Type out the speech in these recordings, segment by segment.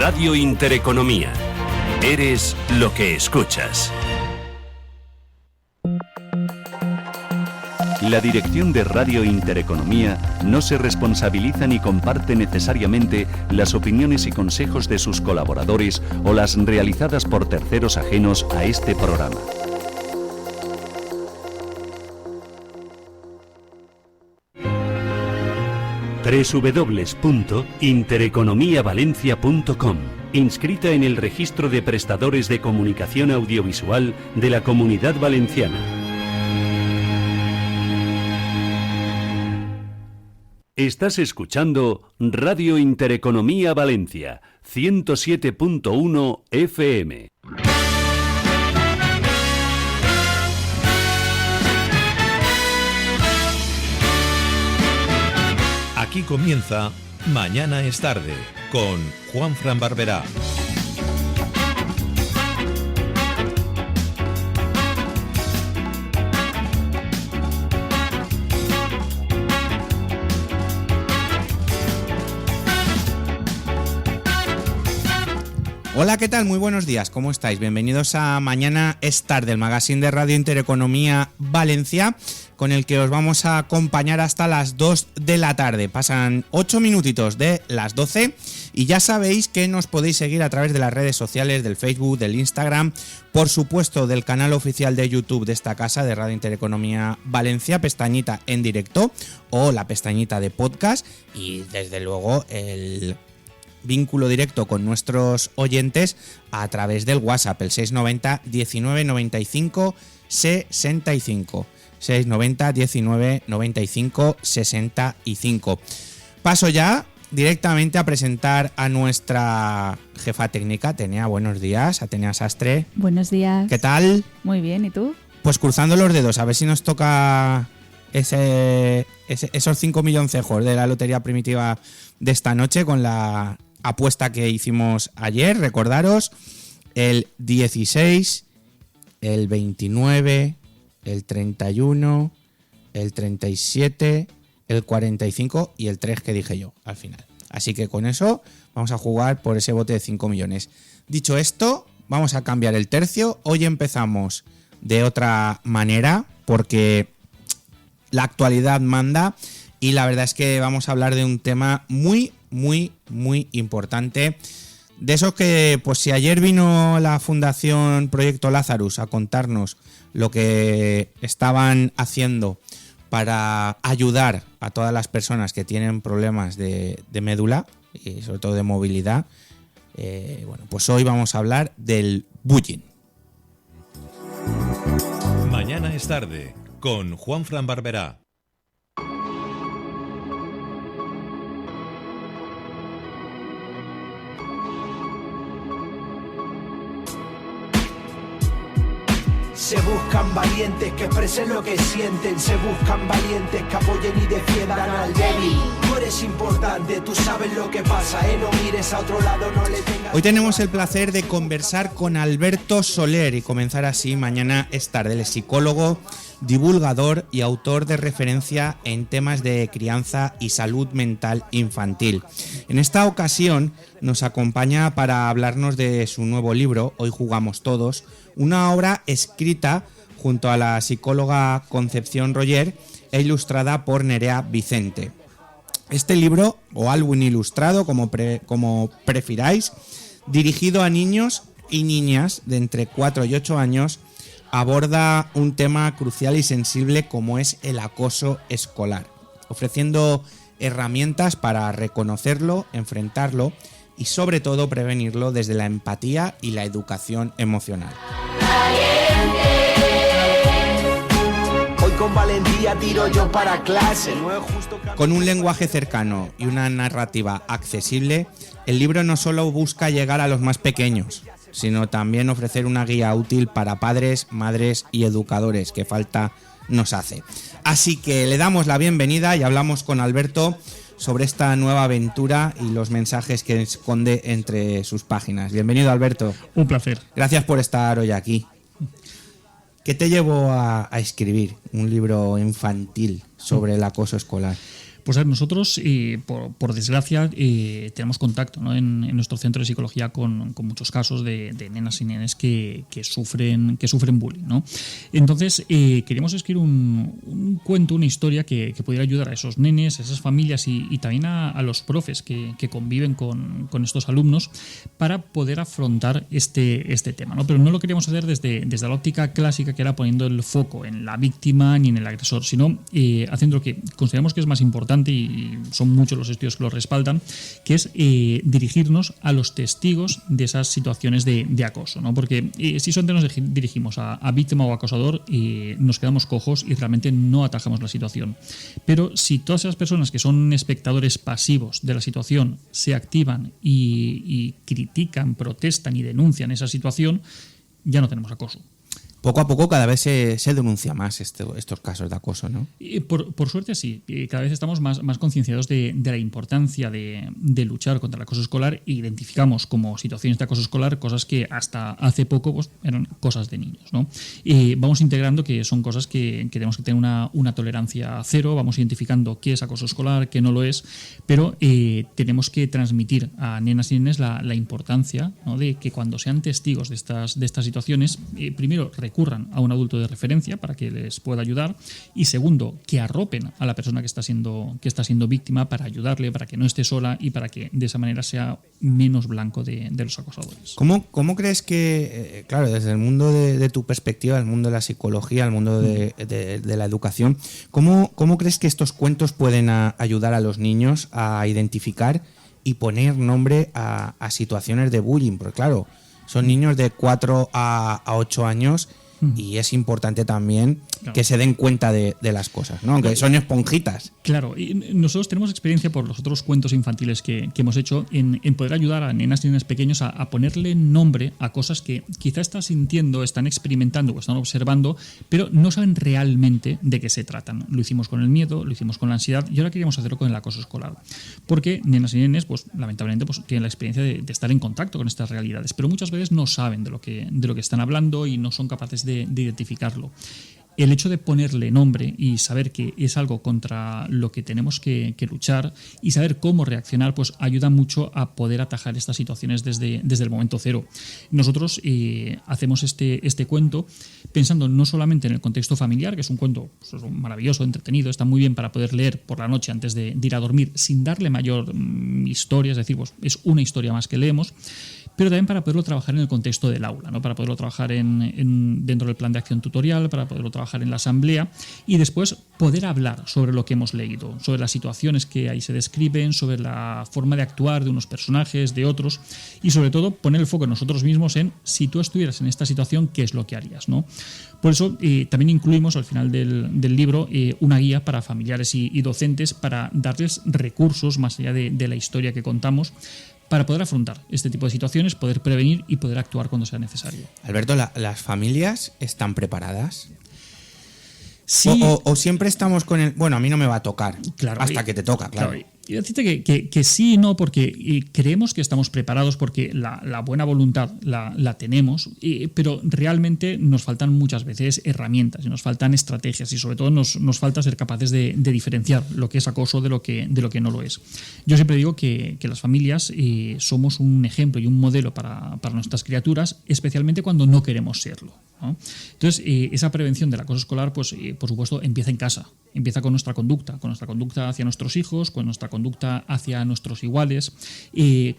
Radio Intereconomía. Eres lo que escuchas. La dirección de Radio Intereconomía no se responsabiliza ni comparte necesariamente las opiniones y consejos de sus colaboradores o las realizadas por terceros ajenos a este programa. www.intereconomiavalencia.com. Inscrita en el registro de prestadores de comunicación audiovisual de la Comunidad Valenciana. Estás escuchando Radio Intereconomía Valencia, 107.1 FM. Aquí comienza Mañana es tarde con Juanfran Barberá. Hola, ¿qué tal? Muy buenos días, ¿cómo estáis? Bienvenidos a Mañana es tarde, el magazine de Radio Intereconomía Valencia, con el que os vamos a acompañar hasta las 2 de la tarde. Pasan 8 minutitos de las 12 y ya sabéis que nos podéis seguir a través de las redes sociales, del Facebook, del Instagram, por supuesto del canal oficial de YouTube de esta casa, de Radio Intereconomía Valencia, pestañita en directo o la pestañita de podcast, y desde luego el vínculo directo con nuestros oyentes a través del WhatsApp, el 690 19 95 65. 690 19 95 65. Paso ya directamente a presentar a nuestra jefa técnica, Atenea. Buenos días, Atenea Sastre. Buenos días. ¿Qué tal? Muy bien, ¿y tú? Pues cruzando los dedos, a ver si nos toca esos 5 milloncejos de la lotería primitiva de esta noche con la apuesta que hicimos ayer. Recordaros, el 16, el 29, el 31, el 37, el 45 y el 3 que dije yo al final. Así que con eso vamos a jugar por ese bote de 5 millones. Dicho esto, vamos a cambiar el tercio. Hoy empezamos de otra manera porque la actualidad manda y la verdad es que vamos a hablar de un tema muy importante. De esos que, pues si ayer vino la Fundación Proyecto Lazarus a contarnos lo que estaban haciendo para ayudar a todas las personas que tienen problemas de médula y sobre todo de movilidad, bueno, pues hoy vamos a hablar del bullying. Mañana es tarde con Juanfran Barberá. Se buscan valientes que expresen lo que sienten. Se buscan valientes que apoyen y defiendan al débil. Tú eres importante, tú sabes lo que pasa, no mires a otro lado, no le tengas... Hoy tenemos el placer de conversar con Alberto Soler y comenzar así Mañana es tarde. Él es psicólogo, divulgador y autor de referencia en temas de crianza y salud mental infantil. En esta ocasión nos acompaña para hablarnos de su nuevo libro, Hoy jugamos todos, una obra escrita junto a la psicóloga Concepción Roger e ilustrada por Nerea Vicente. Este libro, o álbum ilustrado, como prefiráis, dirigido a niños y niñas de entre 4 y 8 años, aborda un tema crucial y sensible como es el acoso escolar, ofreciendo herramientas para reconocerlo, enfrentarlo y sobre todo prevenirlo desde la empatía y la educación emocional. Hoy con valentía tiro yo para clase. No es justo que... Con un lenguaje cercano y una narrativa accesible, el libro no solo busca llegar a los más pequeños, sino también ofrecer una guía útil para padres, madres y educadores, que falta nos hace. Así que le damos la bienvenida y hablamos con Alberto sobre esta nueva aventura y los mensajes que esconde entre sus páginas. Bienvenido, Alberto. Un placer. Gracias por estar hoy aquí. ¿Qué te llevó a escribir un libro infantil sobre el acoso escolar? Pues a ver, nosotros, por desgracia, tenemos contacto, ¿no? en nuestro centro de psicología con muchos casos de nenas y nenes que sufren bullying, ¿no? Entonces, queríamos escribir un cuento, una historia que pudiera ayudar a esos nenes, a esas familias y también a los profes que conviven con estos alumnos para poder afrontar este tema, ¿no? Pero no lo queríamos hacer desde la óptica clásica, que era poniendo el foco en la víctima ni en el agresor, sino haciendo lo que consideramos que es más importante, y son muchos los estudios que lo respaldan, que es dirigirnos a los testigos de esas situaciones de acoso, ¿no? Porque si solamente nos dirigimos a víctima o acosador, nos quedamos cojos y realmente no atajamos la situación. Pero si todas esas personas que son espectadores pasivos de la situación se activan y critican, protestan y denuncian esa situación, ya no tenemos acoso. Poco a poco cada vez se denuncia más estos casos de acoso, ¿no? Por suerte sí, cada vez estamos más concienciados de la importancia de luchar contra el acoso escolar, e identificamos como situaciones de acoso escolar cosas que hasta hace poco pues, eran cosas de niños, ¿no? Vamos integrando que son cosas que tenemos que tener una tolerancia cero, vamos identificando qué es acoso escolar, qué no lo es, pero tenemos que transmitir a nenas y nenes la importancia, ¿no? De que cuando sean testigos de estas situaciones, primero recurran a un adulto de referencia para que les pueda ayudar, y segundo, que arropen a la persona que está siendo víctima para ayudarle, para que no esté sola y para que de esa manera sea menos blanco de los acosadores. ¿Cómo crees que, claro, desde el mundo de tu perspectiva, el mundo de la psicología, el mundo de la educación, ¿cómo crees que estos cuentos pueden ayudar a los niños a identificar y poner nombre a situaciones de bullying? Porque claro, son niños de 4 a 8 años y es importante también que se den cuenta de las cosas, ¿no? Aunque son esponjitas. Claro, y nosotros tenemos experiencia por los otros cuentos infantiles que hemos hecho en poder ayudar a nenas y nenes pequeños a ponerle nombre a cosas que quizá están sintiendo, están experimentando o están observando, pero no saben realmente de qué se tratan. Lo hicimos con el miedo, lo hicimos con la ansiedad y ahora queríamos hacerlo con el acoso escolar. Porque nenas y nenes, pues lamentablemente, pues tienen la experiencia de estar en contacto con estas realidades, pero muchas veces no saben de lo que están hablando y no son capaces de identificarlo. El hecho de ponerle nombre y saber que es algo contra lo que tenemos que luchar y saber cómo reaccionar, pues ayuda mucho a poder atajar estas situaciones desde el momento cero. Nosotros hacemos este cuento pensando no solamente en el contexto familiar, que es un cuento pues, maravilloso, entretenido, está muy bien para poder leer por la noche antes de ir a dormir sin darle mayor historia, es decir, pues, es una historia más que leemos, pero también para poderlo trabajar en el contexto del aula, ¿no? Para poderlo trabajar dentro del plan de acción tutorial, para poderlo trabajar en la asamblea y después poder hablar sobre lo que hemos leído, sobre las situaciones que ahí se describen, sobre la forma de actuar de unos personajes, de otros, y sobre todo poner el foco en nosotros mismos en si tú estuvieras en esta situación, ¿qué es lo que harías, ¿no? Por eso también incluimos al final del libro una guía para familiares y docentes para darles recursos más allá de la historia que contamos, para poder afrontar este tipo de situaciones, poder prevenir y poder actuar cuando sea necesario. Alberto, ¿las familias están preparadas? Sí. O siempre estamos con el... Bueno, a mí no me va a tocar, claro, hasta que te toca, claro. Y decirte que sí y no, porque creemos que estamos preparados, porque la buena voluntad la tenemos, pero realmente nos faltan muchas veces herramientas, y nos faltan estrategias y sobre todo nos falta ser capaces de diferenciar lo que es acoso de lo que no lo es. Yo siempre digo que las familias somos un ejemplo y un modelo para nuestras criaturas, especialmente cuando no queremos serlo, ¿no? Entonces, esa prevención del acoso escolar, pues por supuesto, empieza en casa. Empieza con nuestra conducta hacia nuestros hijos, con nuestra conducta hacia nuestros iguales,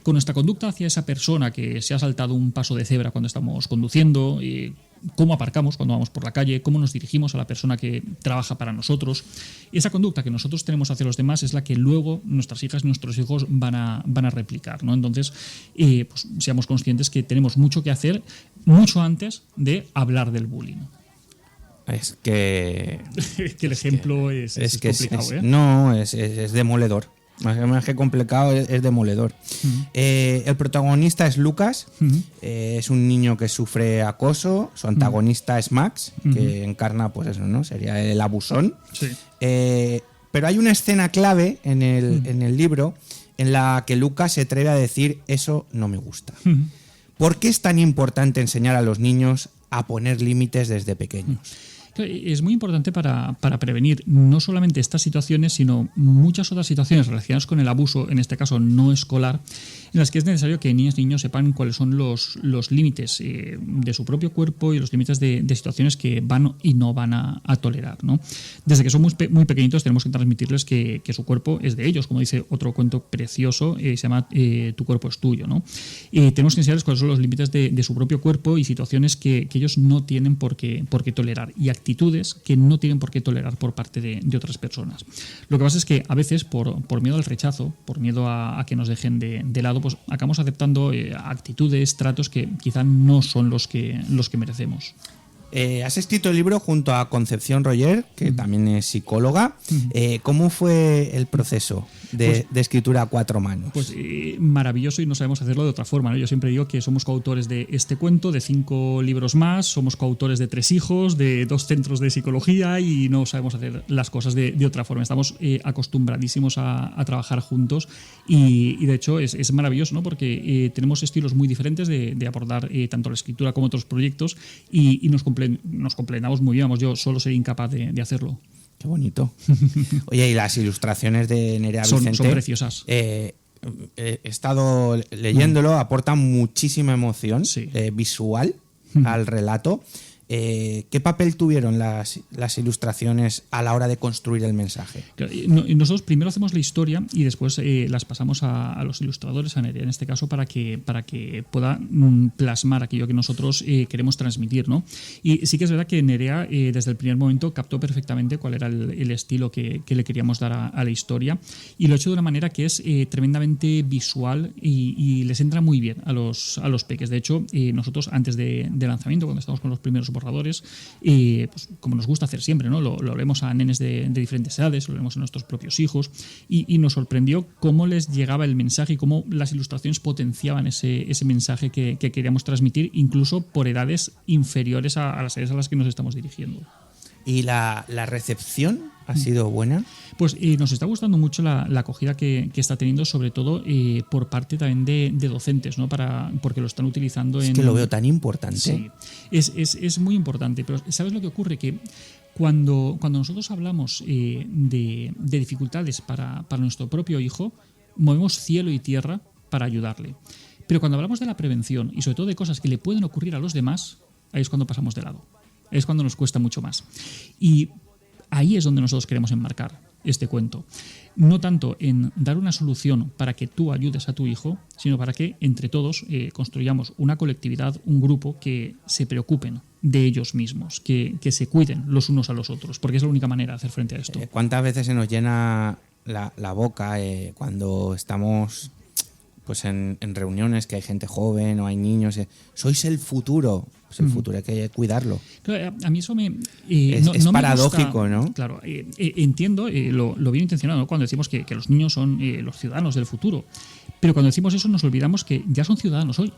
con nuestra conducta hacia esa persona que se ha saltado un paso de cebra cuando estamos conduciendo, cómo aparcamos cuando vamos por la calle, cómo nos dirigimos a la persona que trabaja para nosotros. Esa conducta que nosotros tenemos hacia los demás es la que luego nuestras hijas y nuestros hijos van a replicar, ¿no? Entonces, pues, seamos conscientes que tenemos mucho que hacer mucho antes de hablar del bullying. Es que... que el ejemplo es complicado, ¿eh? No, es demoledor. Más que complicado, es demoledor. Uh-huh. El protagonista es Lucas, uh-huh. Es un niño que sufre acoso. Su antagonista es Max, uh-huh. que encarna, pues eso, ¿no? Sería el abusón. Sí. Pero hay una escena clave en el libro en la que Lucas se atreve a decir: eso no me gusta. Uh-huh. ¿Por qué es tan importante enseñar a los niños a poner límites desde pequeños? Es muy importante para prevenir no solamente estas situaciones, sino muchas otras situaciones relacionadas con el abuso, en este caso no escolar, en las que es necesario que niñas y niños sepan cuáles son los límites de su propio cuerpo y los límites de situaciones que van y no van a tolerar, ¿no? Desde que son muy pequeñitos tenemos que transmitirles que su cuerpo es de ellos, como dice otro cuento precioso, se llama Tu cuerpo es tuyo, ¿no? Tenemos que enseñarles cuáles son los límites de su propio cuerpo y situaciones que ellos no tienen por qué tolerar, y actitudes que no tienen por qué tolerar por parte de otras personas. Lo que pasa es que a veces por miedo al rechazo, por miedo a que nos dejen de lado, pues acabamos aceptando actitudes, tratos que quizá no son los que merecemos. Has escrito el libro junto a Concepción Roger, que también es psicóloga. ¿Cómo fue el proceso de escritura a 4 manos? Pues maravilloso, y no sabemos hacerlo de otra forma, ¿no? Yo siempre digo que somos coautores de este cuento, de 5 libros más, somos coautores de 3 hijos, de 2 centros de psicología, y no sabemos hacer las cosas de otra forma. Estamos acostumbradísimos a trabajar juntos, y de hecho es maravilloso, ¿no? Porque tenemos estilos muy diferentes de abordar tanto la escritura como otros proyectos, y nos complementamos muy bien. Vamos, yo solo sería incapaz de hacerlo. Qué bonito. Oye, y las ilustraciones de Nerea Vicente son preciosas. He estado leyéndolo, aportan muchísima emoción visual al relato. ¿Qué papel tuvieron las ilustraciones a la hora de construir el mensaje? Nosotros primero hacemos la historia y después las pasamos a los ilustradores, a Nerea en este caso, para que pueda plasmar aquello que nosotros queremos transmitir, ¿no? Y sí que es verdad que Nerea desde el primer momento captó perfectamente cuál era el estilo que le queríamos dar a la historia, y lo ha hecho de una manera que es tremendamente visual y les entra muy bien a los peques. De hecho, nosotros antes de lanzamiento, cuando estamos con los primeros borradores, pues como nos gusta hacer siempre, ¿no? Lo vemos a nenes de diferentes edades, lo vemos a nuestros propios hijos, y nos sorprendió cómo les llegaba el mensaje y cómo las ilustraciones potenciaban ese mensaje que queríamos transmitir, incluso por edades inferiores a las edades a las que nos estamos dirigiendo. ¿Y la recepción ha sido buena? Pues nos está gustando mucho la acogida que está teniendo, sobre todo por parte también de docentes, ¿no? Porque lo están utilizando Es que lo veo tan importante. Sí, es muy importante, pero ¿sabes lo que ocurre? Que cuando nosotros hablamos de dificultades para nuestro propio hijo, movemos cielo y tierra para ayudarle. Pero cuando hablamos de la prevención y sobre todo de cosas que le pueden ocurrir a los demás, ahí es cuando pasamos de lado. Es cuando nos cuesta mucho más. Y ahí es donde nosotros queremos enmarcar este cuento. No tanto en dar una solución para que tú ayudes a tu hijo, sino para que entre todos construyamos una colectividad, un grupo que se preocupen de ellos mismos, que se cuiden los unos a los otros, porque es la única manera de hacer frente a esto. ¿Cuántas veces se nos llena la boca cuando estamos pues en reuniones que hay gente joven o hay niños? Sois el futuro. Pues el futuro hay que cuidarlo. Claro, a mí eso es no paradójico, me gusta, ¿no? Claro, entiendo lo bien intencionado, ¿no? Cuando decimos que los niños son los ciudadanos del futuro. Pero cuando decimos eso nos olvidamos que ya son ciudadanos hoy,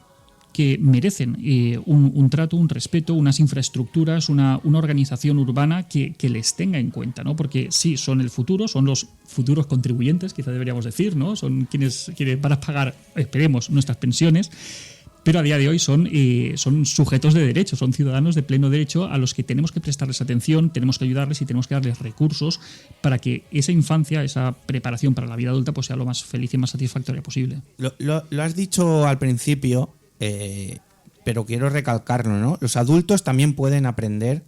que merecen un trato, un respeto, unas infraestructuras, una organización urbana que les tenga en cuenta, ¿no? Porque sí, son el futuro, son los futuros contribuyentes, quizá deberíamos decir, ¿no? Son quienes van a pagar, esperemos, nuestras pensiones, pero a día de hoy son sujetos de derecho, son ciudadanos de pleno derecho a los que tenemos que prestarles atención, tenemos que ayudarles y tenemos que darles recursos para que esa infancia, esa preparación para la vida adulta, pues sea lo más feliz y más satisfactoria posible. Lo has dicho al principio, pero quiero recalcarlo, ¿no? Los adultos también pueden aprender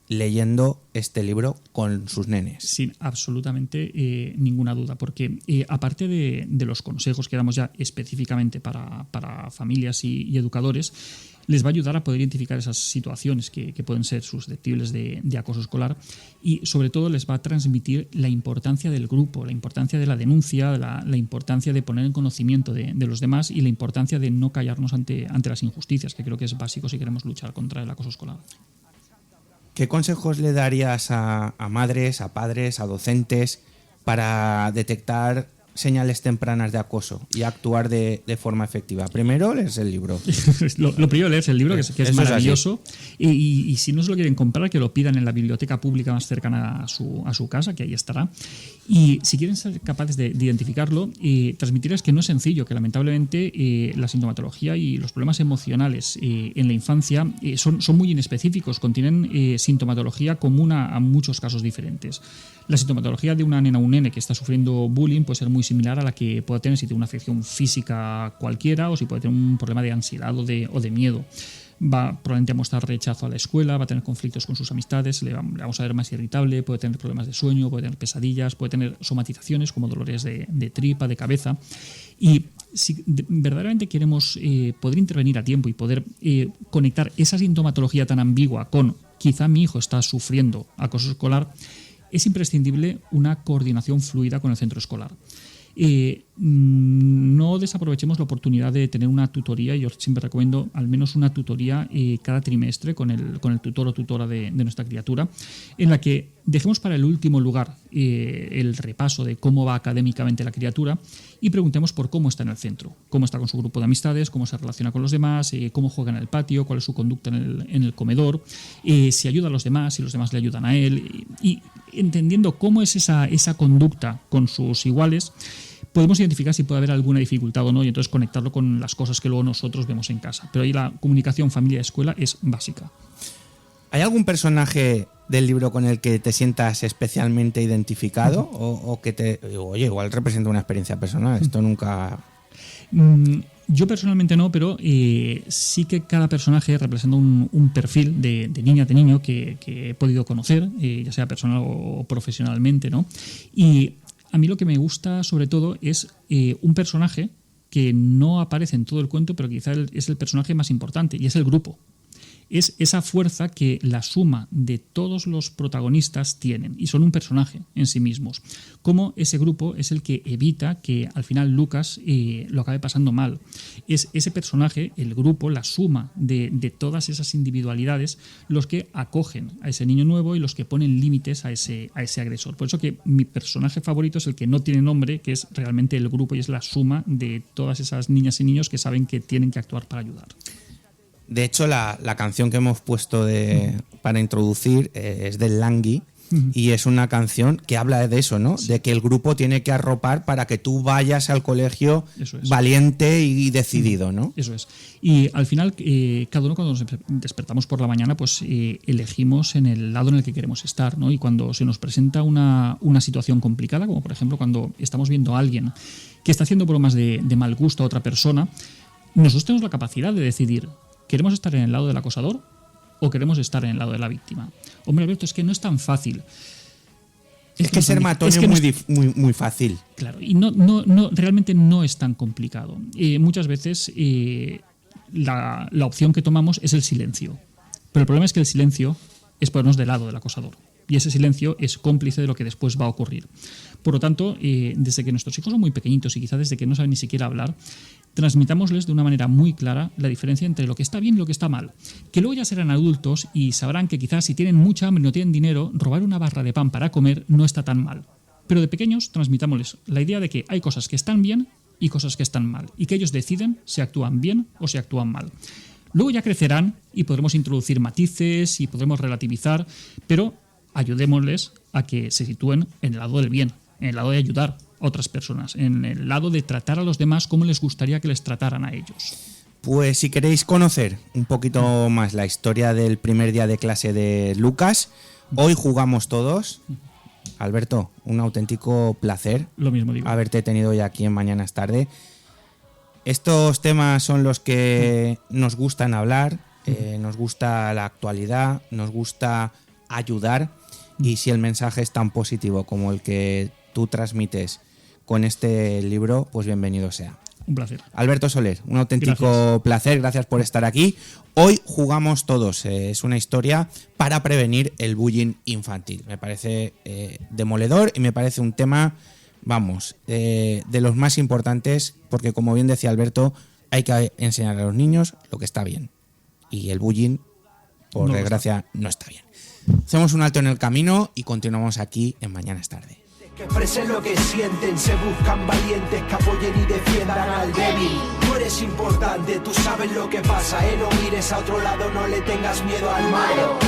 leyendo este libro con sus nenes. Sin absolutamente ninguna duda, porque aparte de los consejos que damos ya específicamente para familias y educadores, les va a ayudar a poder identificar esas situaciones que pueden ser susceptibles de acoso escolar, y sobre todo les va a transmitir la importancia del grupo, la importancia de la denuncia, la importancia de poner en conocimiento de los demás y la importancia de no callarnos ante las injusticias, que creo que es básico si queremos luchar contra el acoso escolar. ¿Qué consejos le darías a madres, a padres, a docentes para detectar señales tempranas de acoso y actuar de forma efectiva? Primero lees el libro. Lo primero lees el libro, que es maravilloso. Y si no se lo quieren comprar, que lo pidan en la biblioteca pública más cercana a su casa, que ahí estará. Y si quieren ser capaces de identificarlo, transmitirles que no es sencillo, que lamentablemente la sintomatología y los problemas emocionales en la infancia son muy inespecíficos, contienen sintomatología común a muchos casos diferentes. La sintomatología de una nena o un nene que está sufriendo bullying puede ser muy similar a la que pueda tener si tiene una afección física cualquiera o si puede tener un problema de ansiedad o de miedo. Va probablemente a mostrar rechazo a la escuela, va a tener conflictos con sus amistades, le vamos a ver más irritable, puede tener problemas de sueño, puede tener pesadillas, puede tener somatizaciones como dolores de tripa, de cabeza. Y si verdaderamente queremos poder intervenir a tiempo y poder conectar esa sintomatología tan ambigua con quizá mi hijo está sufriendo acoso escolar, es imprescindible una coordinación fluida con el centro escolar. No desaprovechemos la oportunidad de tener una tutoría. Yo siempre recomiendo al menos una tutoría cada trimestre con el tutor o tutora de nuestra criatura, en la que dejemos para el último lugar el repaso de cómo va académicamente la criatura y preguntemos por cómo está en el centro, cómo está con su grupo de amistades, cómo se relaciona con los demás, cómo juega en el patio, cuál es su conducta en el comedor, si ayuda a los demás, si los demás le ayudan a él, y entendiendo cómo es esa conducta con sus iguales, podemos identificar si puede haber alguna dificultad o no y entonces conectarlo con las cosas que luego nosotros vemos en casa. Pero ahí la comunicación familia-escuela es básica. ¿Hay algún personaje del libro con el que te sientas especialmente identificado o que oye, igual representa una experiencia personal? Esto nunca... Yo personalmente no, pero sí que cada personaje representa un perfil de niña, de niño que he podido conocer, ya sea personal o profesionalmente, ¿no? Y a mí lo que me gusta sobre todo es un personaje que no aparece en todo el cuento, pero quizá es el personaje más importante, y es el grupo. Es esa fuerza que la suma de todos los protagonistas tienen, y son un personaje en sí mismos. Cómo ese grupo es el que evita que al final Lucas lo acabe pasando mal. Es ese personaje, el grupo, la suma de todas esas individualidades, los que acogen a ese niño nuevo y los que ponen límites a ese agresor. Por eso que mi personaje favorito es el que no tiene nombre, que es realmente el grupo y es la suma de todas esas niñas y niños que saben que tienen que actuar para ayudar. De hecho, la canción que hemos puesto para introducir es del Langui y es una canción que habla de eso, ¿no? Sí. De que el grupo tiene que arropar para que tú vayas al colegio valiente y decidido, ¿no? Eso es. Y al final, cada uno cuando nos despertamos por la mañana, pues elegimos en el lado en el que queremos estar, ¿no? Y cuando se nos presenta una situación complicada, como por ejemplo cuando estamos viendo a alguien que está haciendo bromas de mal gusto a otra persona, nosotros tenemos la capacidad de decidir: ¿queremos estar en el lado del acosador o queremos estar en el lado de la víctima? Hombre, Alberto, es que no es tan fácil. Es que ser matón es muy fácil. Claro, y no, realmente no es tan complicado. Muchas veces la opción que tomamos es el silencio. Pero el problema es que el silencio es ponernos del lado del acosador. Y ese silencio es cómplice de lo que después va a ocurrir. Por lo tanto, desde que nuestros hijos son muy pequeñitos y quizás desde que no saben ni siquiera hablar, transmitámosles de una manera muy clara la diferencia entre lo que está bien y lo que está mal. Que luego ya serán adultos y sabrán que quizás si tienen mucha hambre y no tienen dinero, robar una barra de pan para comer no está tan mal. Pero de pequeños transmitámosles la idea de que hay cosas que están bien y cosas que están mal, y que ellos deciden si actúan bien o si actúan mal. Luego ya crecerán y podremos introducir matices y podremos relativizar, pero ayudémosles a que se sitúen en el lado del bien, en el lado de ayudar a otras personas, en el lado de tratar a los demás como les gustaría que les trataran a ellos. Pues si queréis conocer un poquito más la historia del primer día de clase de Lucas, hoy jugamos todos. Alberto, un auténtico placer. Lo mismo digo. Haberte tenido hoy aquí en Mañana es Tarde. Estos temas son los que nos gustan hablar, nos gusta la actualidad, nos gusta ayudar, y si el mensaje es tan positivo como el que tú transmites con este libro, pues bienvenido sea. Un placer. Alberto Soler, un auténtico placer, gracias por estar aquí. Hoy jugamos todos, es una historia para prevenir el bullying infantil. Me parece demoledor y me parece un tema, de los más importantes, porque como bien decía Alberto, hay que enseñar a los niños lo que está bien. Y el bullying, por desgracia, no está bien. Hacemos un alto en el camino y continuamos aquí en Mañana es Tarde. Que expresen lo que sienten, se buscan valientes que apoyen y defiendan al débil. Tú eres importante, tú sabes lo que pasa, no mires a otro lado, no le tengas miedo al malo.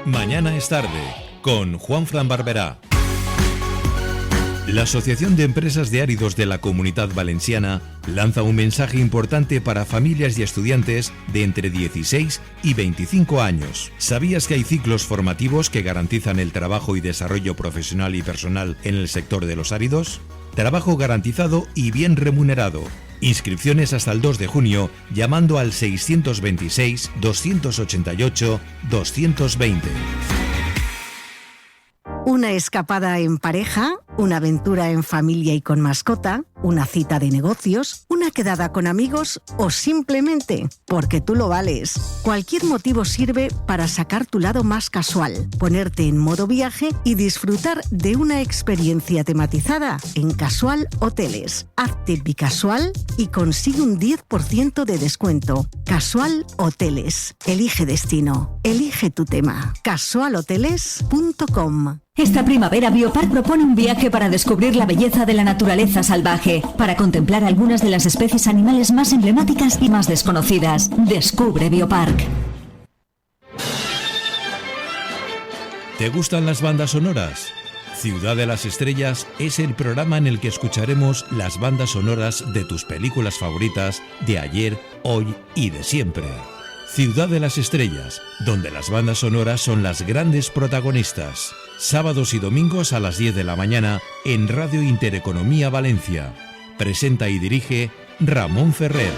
Mañana es tarde, con Juanfran Barberá. La Asociación de Empresas de Áridos de la Comunidad Valenciana lanza un mensaje importante para familias y estudiantes de entre 16 y 25 años. ¿Sabías que hay ciclos formativos que garantizan el trabajo y desarrollo profesional y personal en el sector de los áridos? Trabajo garantizado y bien remunerado. Inscripciones hasta el 2 de junio llamando al 626 288 220. Una escapada en pareja, una aventura en familia y con mascota, una cita de negocios, una quedada con amigos o simplemente porque tú lo vales. Cualquier motivo sirve para sacar tu lado más casual, ponerte en modo viaje y disfrutar de una experiencia tematizada en Casual Hoteles. Hazte bicasual y consigue un 10% de descuento. Casual Hoteles. Elige destino. Elige tu tema. casualhoteles.com. Esta primavera Biopark propone un viaje para descubrir la belleza de la naturaleza salvaje, para contemplar algunas de las especies animales más emblemáticas y más desconocidas. Descubre Biopark. ¿Te gustan las bandas sonoras? Ciudad de las Estrellas es el programa en el que escucharemos las bandas sonoras de tus películas favoritas de ayer, hoy y de siempre. Ciudad de las Estrellas, donde las bandas sonoras son las grandes protagonistas. Sábados y domingos a las 10 de la mañana en Radio Intereconomía Valencia. Presenta y dirige Ramón Ferrer.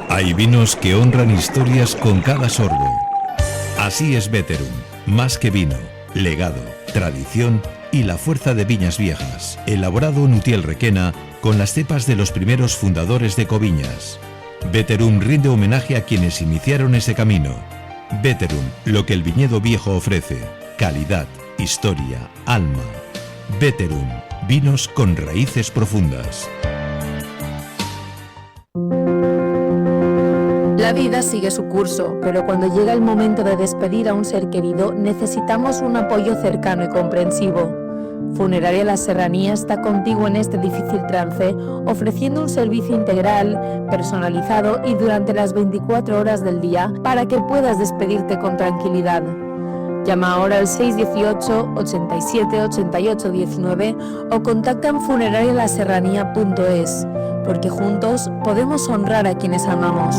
Hay vinos que honran historias con cada sorbo. Así es Veterum, más que vino, legado, tradición y la fuerza de viñas viejas. Elaborado en Utiel Requena con las cepas de los primeros fundadores de Coviñas. Veterum rinde homenaje a quienes iniciaron ese camino. Veterum, lo que el viñedo viejo ofrece. Calidad, historia, alma. Veterum, vinos con raíces profundas. La vida sigue su curso, pero cuando llega el momento de despedir a un ser querido, necesitamos un apoyo cercano y comprensivo. Funeraria La Serranía está contigo en este difícil trance, ofreciendo un servicio integral, personalizado y durante las 24 horas del día para que puedas despedirte con tranquilidad. Llama ahora al 618 87 88 19 o contacta en funerarialaserranía.es, porque juntos podemos honrar a quienes amamos.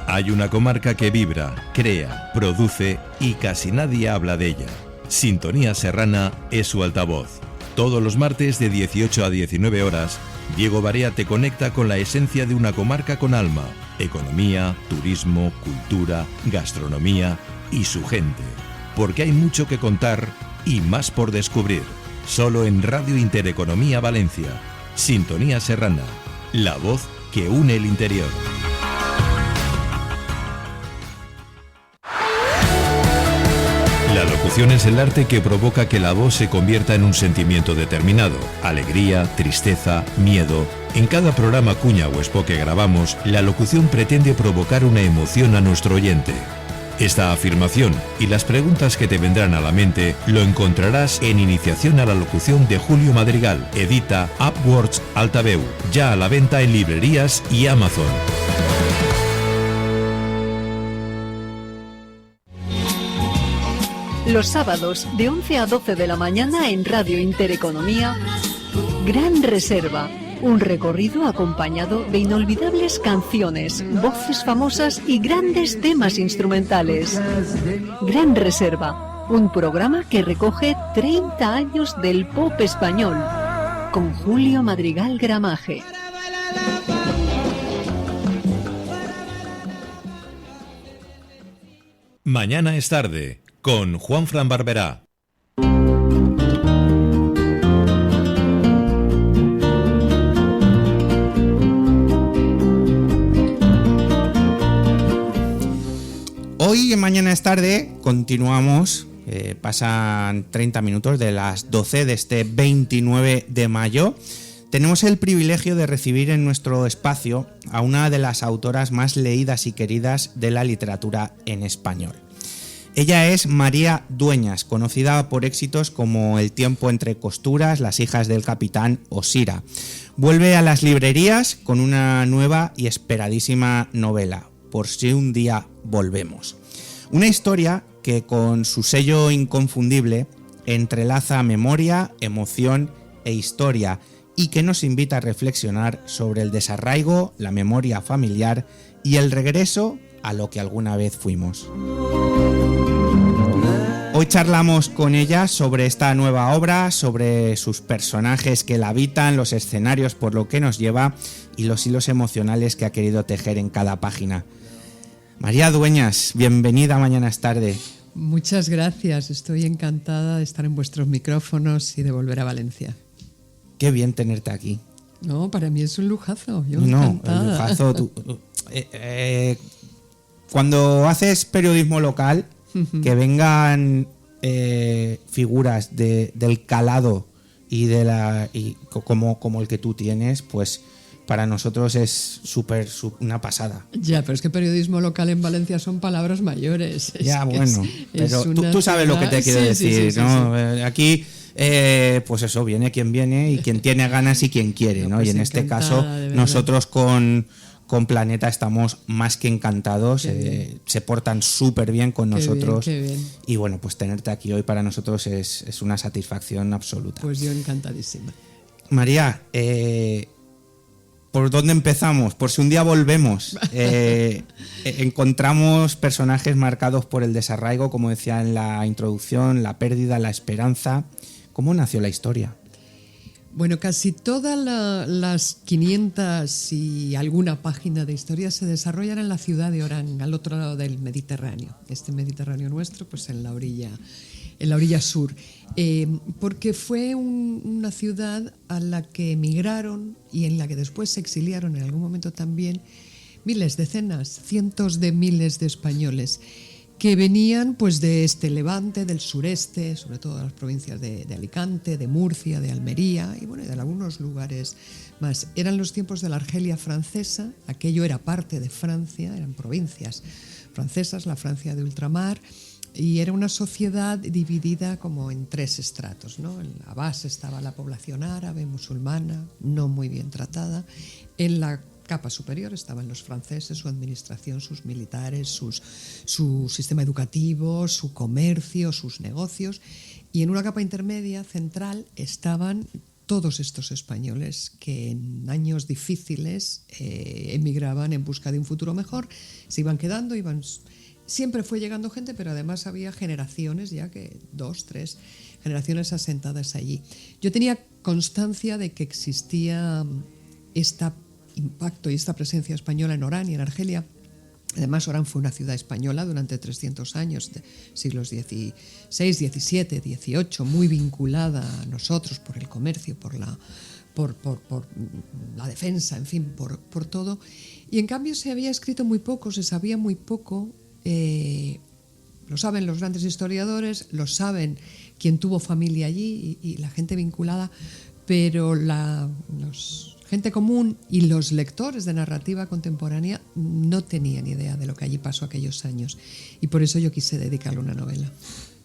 Hay una comarca que vibra, crea, produce y casi nadie habla de ella. Sintonía Serrana es su altavoz. Todos los martes de 18 a 19 horas, Diego Barea te conecta con la esencia de una comarca con alma, economía, turismo, cultura, gastronomía y su gente. Porque hay mucho que contar y más por descubrir. Solo en Radio Intereconomía Valencia. Sintonía Serrana, la voz que une el interior. La locución es el arte que provoca que la voz se convierta en un sentimiento determinado. Alegría, tristeza, miedo. En cada programa, cuña o spot que grabamos, la locución pretende provocar una emoción a nuestro oyente. Esta afirmación y las preguntas que te vendrán a la mente lo encontrarás en Iniciación a la Locución de Julio Madrigal. Edita Upwords Altaveu. Ya a la venta en librerías y Amazon. Los sábados de 11 a 12 de la mañana en Radio Intereconomía, Gran Reserva, un recorrido acompañado de inolvidables canciones, voces famosas y grandes temas instrumentales. Gran Reserva, un programa que recoge 30 años del pop español, con Julio Madrigal Gramaje. Mañana es tarde, con Juanfran Barberá. Hoy en Mañana es tarde continuamos, pasan 30 minutos de las 12 de este 29 de mayo. Tenemos el privilegio de recibir en nuestro espacio a una de las autoras más leídas y queridas de la literatura en español. Ella es María Dueñas, conocida por éxitos como El tiempo entre costuras, Las hijas del capitán o Sira. Vuelve a las librerías con una nueva y esperadísima novela, Por si un día volvemos. Una historia que con su sello inconfundible entrelaza memoria, emoción e historia, y que nos invita a reflexionar sobre el desarraigo, la memoria familiar y el regreso a lo que alguna vez fuimos. Hoy charlamos con ella sobre esta nueva obra, sobre sus personajes que la habitan, los escenarios por lo que nos lleva y los hilos emocionales que ha querido tejer en cada página. María Dueñas, bienvenida a Mañana es Tarde. Muchas gracias, estoy encantada de estar en vuestros micrófonos y de volver a Valencia. Qué bien tenerte aquí. No, para mí es un lujazo. Yo no, encantada. Un lujazo. Cuando haces periodismo local, que vengan figuras del calado y como el que tú tienes, pues para nosotros es una pasada. Ya, pero es que periodismo local en Valencia son palabras mayores. Ya, bueno, pero tú sabes lo que te quiero decir, ¿no? Sí. Aquí... pues eso, viene quien viene y quien tiene ganas y quien quiere, ¿no? Pues y en este caso nosotros con Planeta estamos más que encantados, se portan súper bien con nosotros. Qué bien. Y bueno, pues tenerte aquí hoy para nosotros es una satisfacción absoluta. Pues yo encantadísima. María, ¿por dónde empezamos? Por si un día volvemos. Encontramos personajes marcados por el desarraigo, como decía en la introducción, la pérdida, la esperanza. ¿Cómo nació la historia? Bueno, casi todas las 500 y alguna página de historia se desarrollan en la ciudad de Orán, al otro lado del Mediterráneo. Este Mediterráneo nuestro, pues en la orilla sur. Porque fue una ciudad a la que emigraron y en la que después se exiliaron en algún momento también miles, decenas, cientos de miles de españoles que venían pues de este Levante, del sureste, sobre todo de las provincias de Alicante, de Murcia, de Almería y bueno, de algunos lugares más. Eran los tiempos de la Argelia francesa, aquello era parte de Francia, eran provincias francesas, la Francia de ultramar, y era una sociedad dividida como en tres estratos, ¿no? En la base estaba la población árabe, musulmana, no muy bien tratada. En la capa superior estaban los franceses, su administración, sus militares, su sistema educativo, su comercio, sus negocios. Y en una capa intermedia, central, estaban todos estos españoles que en años difíciles emigraban en busca de un futuro mejor, se iban quedando, siempre fue llegando gente, pero además había generaciones, ya que 2, 3 generaciones asentadas allí. Yo tenía constancia de que existía este impacto y esta presencia española en Orán y en Argelia. Además, Orán fue una ciudad española durante 300 años, siglos XVI, XVII, XVIII, muy vinculada a nosotros por el comercio, por la defensa, en fin, por todo. Y en cambio se había escrito muy poco, se sabía muy poco. Lo saben los grandes historiadores, lo saben quien tuvo familia allí y la gente vinculada, pero gente común y los lectores de narrativa contemporánea no tenían idea de lo que allí pasó aquellos años, y por eso yo quise dedicarle una novela.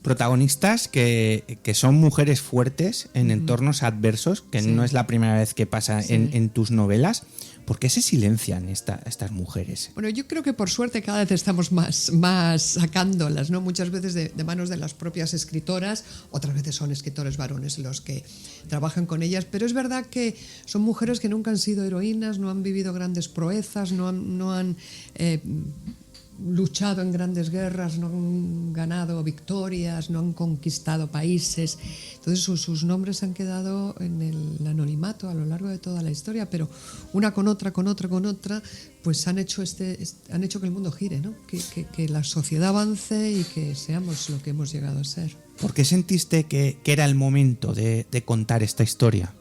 Protagonistas que son mujeres fuertes en entornos adversos, que no es la primera vez que pasa en tus novelas. ¿Por qué se silencian estas mujeres? Bueno, yo creo que por suerte cada vez estamos más sacándolas, ¿no? Muchas veces de manos de las propias escritoras, otras veces son escritores varones los que trabajan con ellas, pero es verdad que son mujeres que nunca han sido heroínas, no han vivido grandes proezas, no han luchado en grandes guerras, no han ganado victorias, no han conquistado países. Entonces sus nombres han quedado en el anonimato a lo largo de toda la historia, pero una con otra, pues han hecho que el mundo gire, ¿no? Que la sociedad avance y que seamos lo que hemos llegado a ser. ¿Por qué sentiste que era el momento de contar esta historia?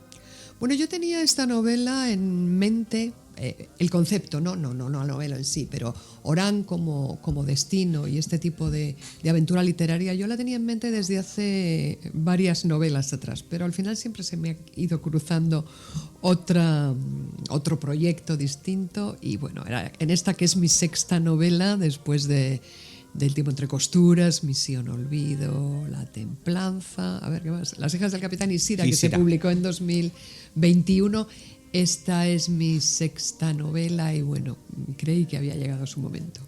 Bueno, yo tenía esta novela en mente el concepto, no la novela en sí, pero Orán como destino y este tipo de aventura literaria, yo la tenía en mente desde hace varias novelas atrás, pero al final siempre se me ha ido cruzando otro proyecto distinto y bueno, era en esta que es mi sexta novela después del tiempo entre costuras, Misión Olvido, La Templanza, a ver qué más, Las hijas del capitán Isira, que se publicó en 2021. Esta es mi sexta novela y bueno, creí que había llegado su momento.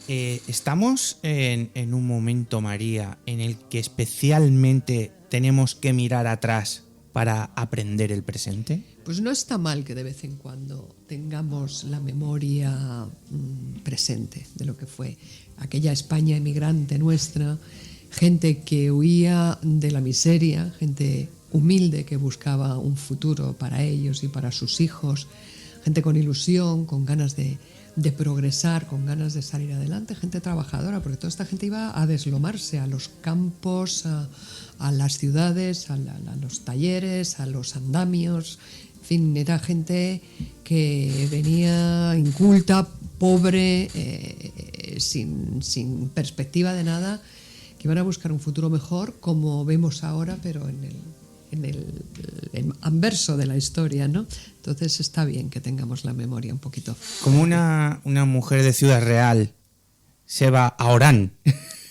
Estamos en un momento, María, en el que especialmente tenemos que mirar atrás para aprender el presente. Pues no está mal que de vez en cuando tengamos la memoria presente de lo que fue aquella España emigrante nuestra, gente que huía de la miseria, gente humilde que buscaba un futuro para ellos y para sus hijos, gente con ilusión, con ganas de progresar, con ganas de salir adelante, gente trabajadora, porque toda esta gente iba a deslomarse a los campos, a las ciudades, a los talleres, a los andamios. En fin, era gente que venía inculta, pobre, sin perspectiva de nada, que iban a buscar un futuro mejor, como vemos ahora, pero en el anverso de la historia, ¿no? Entonces está bien que tengamos la memoria un poquito. Como una mujer de Ciudad Real se va a Orán.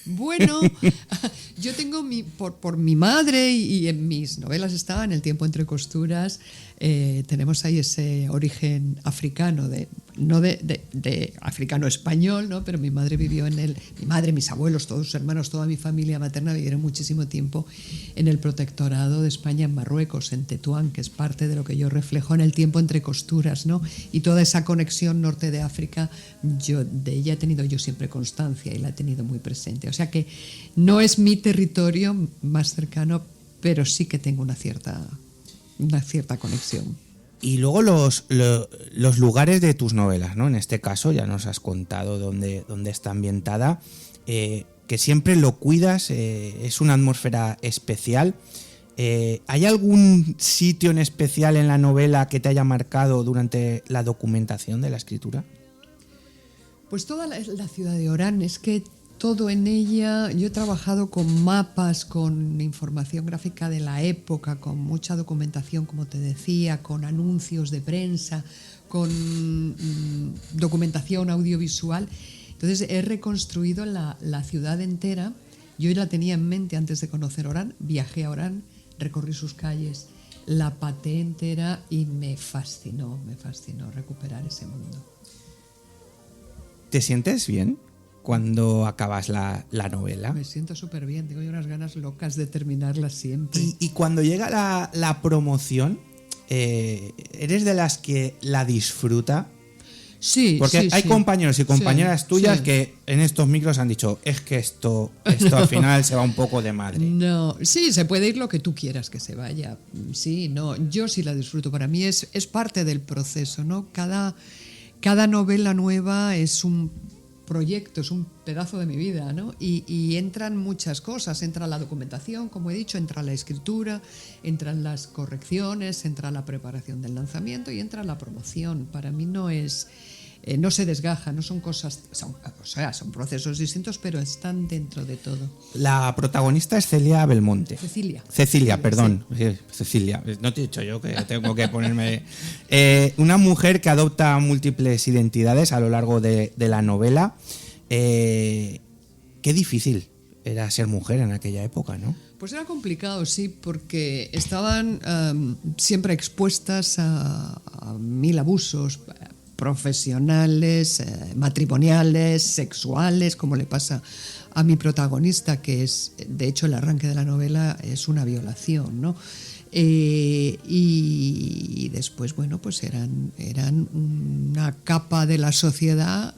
Bueno, yo tengo por mi madre y en mis novelas estaba en El tiempo entre costuras, tenemos ahí ese origen africano, no de africano español, ¿no? Pero mi madre vivió mi madre, mis abuelos, todos sus hermanos, toda mi familia materna vivieron muchísimo tiempo en el protectorado de España en Marruecos, en Tetuán, que es parte de lo que yo reflejo en El tiempo entre costuras, ¿no? Y toda esa conexión norte de África, de ella he tenido yo siempre constancia y la he tenido muy presente. O sea que no es mi territorio más cercano, pero sí que tengo una cierta conexión. Y luego los lugares de tus novelas, ¿no? En este caso ya nos has contado dónde está ambientada, que siempre lo cuidas, es una atmósfera especial. ¿Hay algún sitio en especial en la novela que te haya marcado durante la documentación de la escritura? Pues toda la ciudad de Orán, es que todo en ella, yo he trabajado con mapas, con información gráfica de la época, con mucha documentación, como te decía, con anuncios de prensa, con documentación audiovisual. Entonces he reconstruido la ciudad entera. Yo la tenía en mente antes de conocer Orán, viajé a Orán, recorrí sus calles, la pateé entera y me fascinó recuperar ese mundo. ¿Te sientes bien cuando acabas la novela? Me siento súper bien, tengo unas ganas locas de terminarla siempre. Y cuando llega la promoción, ¿eres de las que la disfruta? Sí, porque hay compañeros y compañeras tuyas sí. que en estos micros han dicho, es que esto al final se va un poco de madre. No, sí, se puede ir lo que tú quieras que se vaya. Sí, no, yo sí la disfruto. Para mí es parte del proceso, ¿no? Cada novela nueva es un proyecto, es un pedazo de mi vida, ¿no? Y entran muchas cosas, entra la documentación, como he dicho, entra la escritura, entran las correcciones, entra la preparación del lanzamiento y entra la promoción. Para mí no se desgaja, no son cosas, son procesos distintos, pero están dentro de todo. La protagonista es Celia Belmonte. Cecilia, perdón. Sí. Cecilia, no te he dicho yo que tengo que ponerme... una mujer que adopta múltiples identidades a lo largo de la novela. Qué difícil era ser mujer en aquella época, ¿no? Pues era complicado, sí, porque estaban siempre expuestas a 1000 abusos profesionales, matrimoniales, sexuales, como le pasa a mi protagonista, que es, de hecho, el arranque de la novela es una violación, ¿no? Y después, bueno, pues eran una capa de la sociedad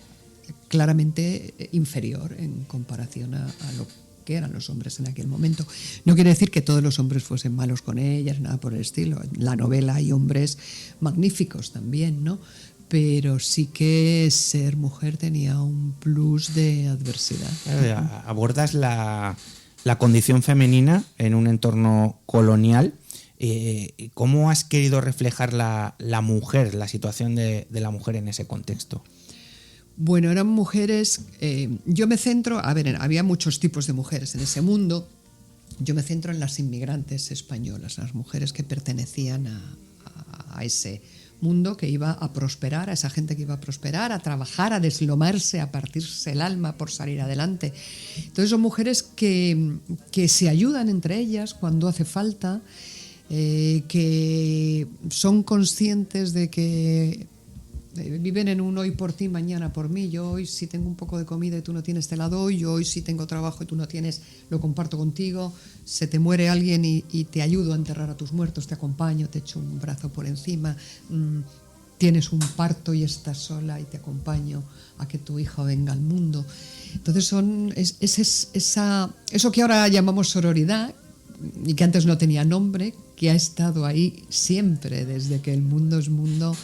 claramente inferior en comparación a lo que eran los hombres en aquel momento. No quiere decir que todos los hombres fuesen malos con ellas, nada por el estilo. En la novela hay hombres magníficos también, ¿no? Pero sí que ser mujer tenía un plus de adversidad. Abordas la condición femenina en un entorno colonial ¿Cómo has querido reflejar la mujer, la situación de la mujer en ese contexto? Bueno, eran mujeres, yo me centro, había muchos tipos de mujeres en ese mundo, yo me centro en las inmigrantes españolas, las mujeres que pertenecían a ese mundo que iba a prosperar, a esa gente que iba a prosperar, a trabajar, a deslomarse, a partirse el alma por salir adelante. Entonces son mujeres que se ayudan entre ellas cuando hace falta, que son conscientes de que viven en un hoy por ti, mañana por mí. Yo hoy si tengo un poco de comida y tú no tienes, te la doy. Yo hoy si tengo trabajo y tú no tienes, lo comparto contigo. Se te muere alguien y te ayudo a enterrar a tus muertos, te acompaño, te echo un brazo por encima. Tienes un parto y estás sola y te acompaño a que tu hija venga al mundo. Entonces eso que ahora llamamos sororidad y que antes no tenía nombre, que ha estado ahí siempre desde que el mundo es mundo,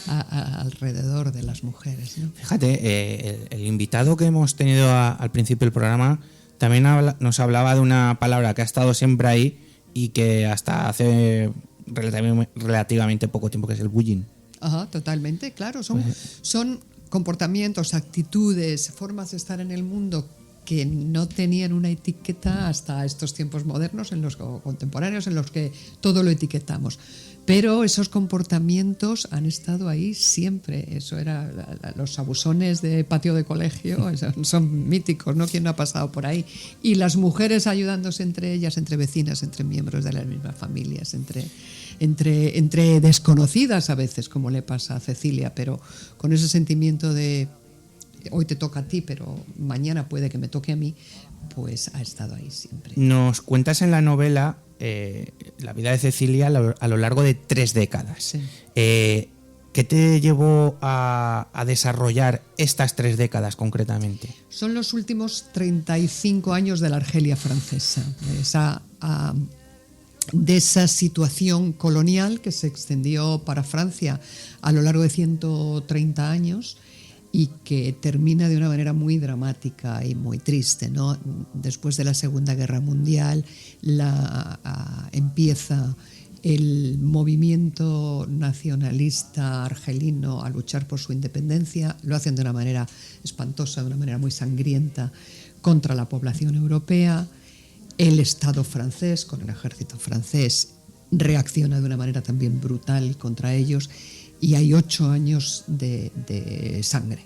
alrededor de las mujeres, ¿no? Fíjate, el invitado que hemos tenido al principio del programa también nos hablaba de una palabra que ha estado siempre ahí y que hasta hace relativamente poco tiempo, que es el bullying. Ajá, totalmente, claro. Son comportamientos, actitudes, formas de estar en el mundo que no tenían una etiqueta hasta estos tiempos modernos, en los contemporáneos, en los que todo lo etiquetamos. Pero esos comportamientos han estado ahí siempre. Eso era los abusones de patio de colegio, son míticos, ¿no? ¿Quién no ha pasado por ahí? Y las mujeres ayudándose entre ellas, entre vecinas, entre miembros de las mismas familias, entre desconocidas a veces, como le pasa a Cecilia, pero con ese sentimiento de hoy te toca a ti, pero mañana puede que me toque a mí, pues ha estado ahí siempre. Nos cuentas en la novela la vida de Cecilia a lo largo de 3 décadas. Sí. ¿Qué te llevó a desarrollar estas 3 décadas concretamente? Son los últimos 35 años de la Argelia francesa, de esa situación colonial que se extendió para Francia a lo largo de 130 años y que termina de una manera muy dramática y muy triste, ¿no? Después de la Segunda Guerra Mundial empieza el movimiento nacionalista argelino a luchar por su independencia. Lo hacen de una manera espantosa, de una manera muy sangrienta contra la población europea. El Estado francés, con el ejército francés, reacciona de una manera también brutal contra ellos. Y hay 8 años de sangre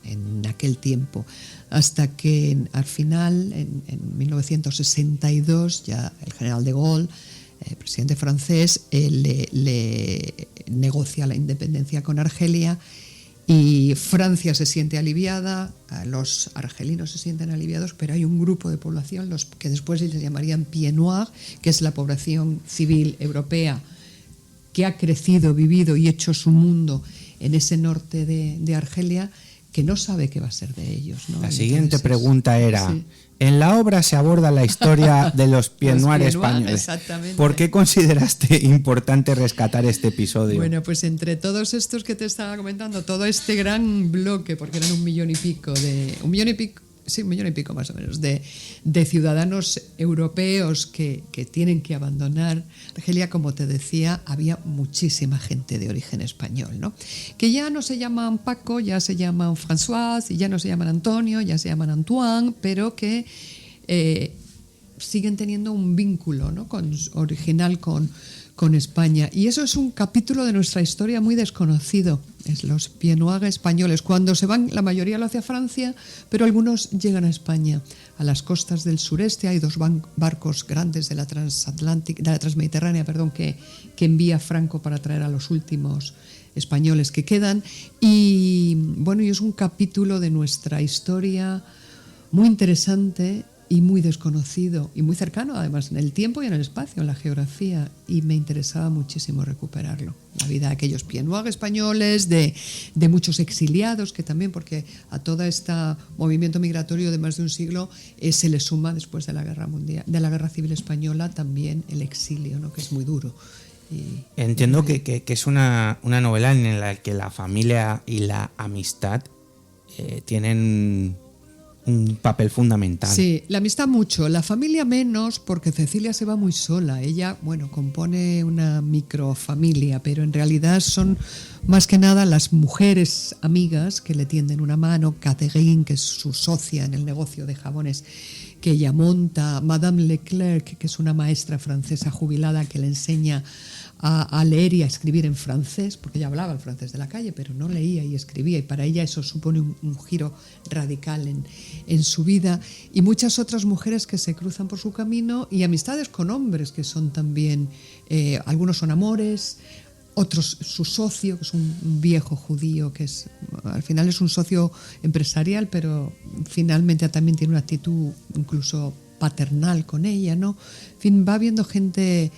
en aquel tiempo, hasta que al final, en 1962, ya el general de Gaulle, presidente francés, le negocia la independencia con Argelia y Francia se siente aliviada, los argelinos se sienten aliviados, pero hay un grupo de población, los que después se llamarían Pieds Noirs, que es la población civil europea, que ha crecido, vivido y hecho su mundo en ese norte de Argelia, que no sabe qué va a ser de ellos, ¿no? La siguiente pregunta era, sí. En la obra se aborda la historia de los Pieds Noirs españoles. Exactamente. ¿Por qué consideraste importante rescatar este episodio? Bueno, pues entre todos estos que te estaba comentando, todo este gran bloque, porque eran 1 millón y pico, 1 millón y pico más o menos, de ciudadanos europeos que tienen que abandonar Argelia, como te decía, había muchísima gente de origen español, ¿no? Que ya no se llaman Paco, ya se llaman François, y ya no se llaman Antonio, ya se llaman Antoine, pero que siguen teniendo un vínculo, ¿no? original con España. Y eso es un capítulo de nuestra historia muy desconocido. Es los Pieds Noirs españoles. Cuando se van, la mayoría lo hace a Francia, pero algunos llegan a España, a las costas del sureste. Hay 2 barcos grandes de la Transmediterránea, que envía Franco para traer a los últimos españoles que quedan. Y bueno, y es un capítulo de nuestra historia muy interesante y muy desconocido y muy cercano, además, en el tiempo y en el espacio, en la geografía, y me interesaba muchísimo recuperarlo. La vida de aquellos Pieds Noirs españoles, de muchos exiliados, que también, porque a todo este movimiento migratorio de más de un siglo se le suma, después de la Guerra Mundial, de la Guerra Civil Española, también el exilio, ¿no? Que es muy duro. Entiendo que es una novela en la que la familia y la amistad tienen un papel fundamental. Sí, la amistad mucho, la familia menos, porque Cecilia se va muy sola. Ella, bueno, compone una microfamilia, pero en realidad son más que nada las mujeres amigas que le tienden una mano. Catherine, que es su socia en el negocio de jabones que ella monta, Madame Leclerc, que es una maestra francesa jubilada que le enseña a leer y a escribir en francés, porque ella hablaba el francés de la calle, pero no leía y escribía, y para ella eso supone un giro radical en su vida, y muchas otras mujeres que se cruzan por su camino, y amistades con hombres que son también, algunos son amores, otros su socio, que es un viejo judío, que es al final es un socio empresarial, pero finalmente también tiene una actitud incluso paternal con ella, ¿no? En fin, va viendo gente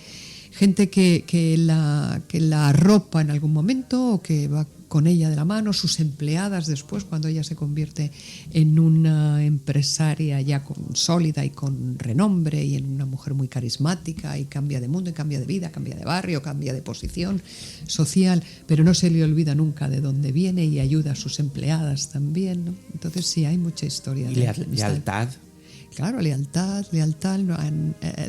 que la arropa en algún momento o que va con ella de la mano, sus empleadas después, cuando ella se convierte en una empresaria ya sólida y con renombre y en una mujer muy carismática y cambia de mundo y cambia de vida, cambia de barrio, cambia de posición social, pero no se le olvida nunca de dónde viene y ayuda a sus empleadas también, ¿no? Entonces sí, hay mucha historia. Y lealtad. Claro, lealtad.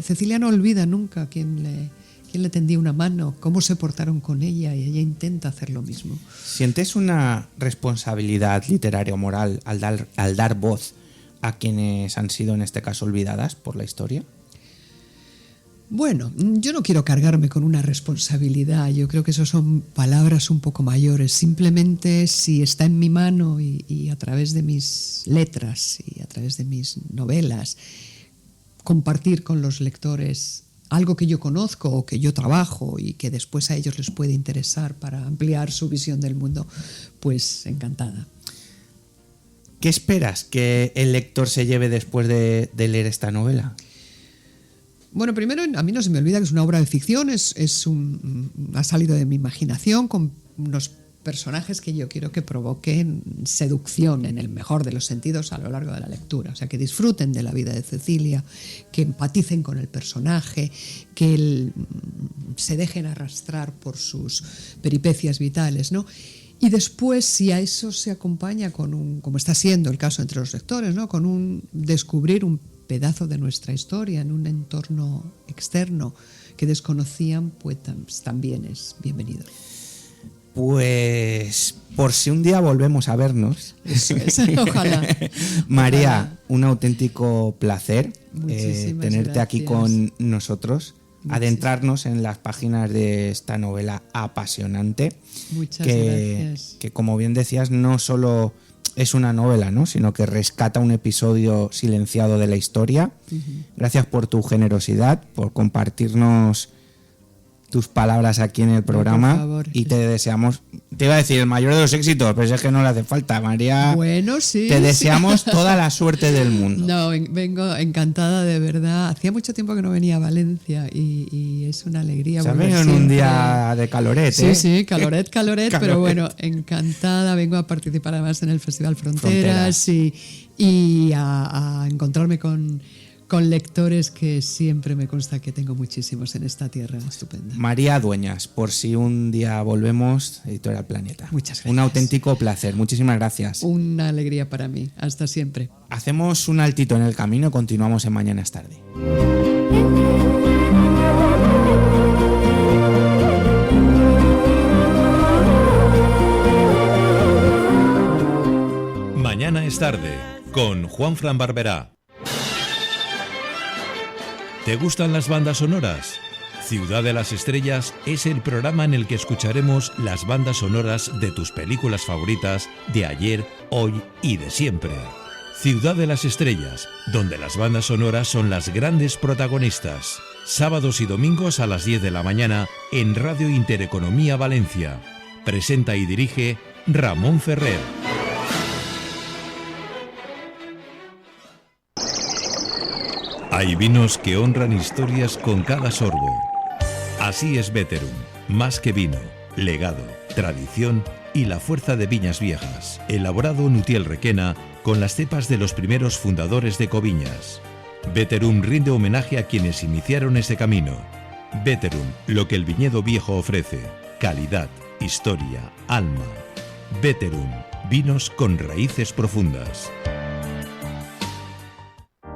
Cecilia no olvida nunca quién le tendía una mano, cómo se portaron con ella, y ella intenta hacer lo mismo. ¿Sientes una responsabilidad literaria o moral al dar voz a quienes han sido en este caso olvidadas por la historia? Bueno, yo no quiero cargarme con una responsabilidad, yo creo que eso son palabras un poco mayores. Simplemente si está en mi mano y a través de mis letras y a través de mis novelas compartir con los lectores algo que yo conozco o que yo trabajo y que después a ellos les puede interesar para ampliar su visión del mundo, pues encantada. ¿Qué esperas que el lector se lleve después de leer esta novela? Bueno, primero, a mí no se me olvida que es una obra de ficción, ha salido de mi imaginación con unos personajes que yo quiero que provoquen seducción en el mejor de los sentidos a lo largo de la lectura, o sea, que disfruten de la vida de Cecilia, que empaticen con el personaje, que se dejen arrastrar por sus peripecias vitales, ¿no? Y después, si a eso se acompaña con como está siendo el caso entre los lectores, ¿no? Con descubrir un pedazo de nuestra historia en un entorno externo que desconocían, pues también es bienvenido. Pues por si un día volvemos a vernos. Eso es, ojalá. María, ojalá. Un auténtico placer tenerte aquí con nosotros, adentrarnos en las páginas de esta novela apasionante. Muchas gracias. Que como bien decías, no solo es una novela, ¿no?, sino que rescata un episodio silenciado de la historia. Uh-huh. Gracias por tu generosidad, por compartirnos tus palabras aquí en el programa, por favor. Y te deseamos, te iba a decir el mayor de los éxitos, pero es que no le hace falta, María. Bueno, sí. Te deseamos toda la suerte del mundo. No, vengo encantada, de verdad. Hacía mucho tiempo que no venía a Valencia y es una alegría. Se ha venido en un día de caloret, ¿eh? Sí, caloret, pero bueno, encantada. Vengo a participar además en el Festival Fronteras. y a encontrarme con lectores que siempre me consta que tengo muchísimos en esta tierra estupenda. María Dueñas, por si un día volvemos, Editorial Planeta. Muchas gracias. Un auténtico placer, muchísimas gracias. Una alegría para mí, hasta siempre. Hacemos un altito en el camino y continuamos en Mañana es Tarde. Mañana es Tarde, con Juanfran Barberá. ¿Te gustan las bandas sonoras? Ciudad de las Estrellas es el programa en el que escucharemos las bandas sonoras de tus películas favoritas de ayer, hoy y de siempre. Ciudad de las Estrellas, donde las bandas sonoras son las grandes protagonistas. Sábados y domingos a las 10 de la mañana en Radio Intereconomía Valencia. Presenta y dirige Ramón Ferrer. Hay vinos que honran historias con cada sorbo. Así es Veterum, más que vino, legado, tradición y la fuerza de viñas viejas. Elaborado en Utiel Requena con las cepas de los primeros fundadores de Coviñas. Veterum rinde homenaje a quienes iniciaron ese camino. Veterum, lo que el viñedo viejo ofrece. Calidad, historia, alma. Veterum, vinos con raíces profundas.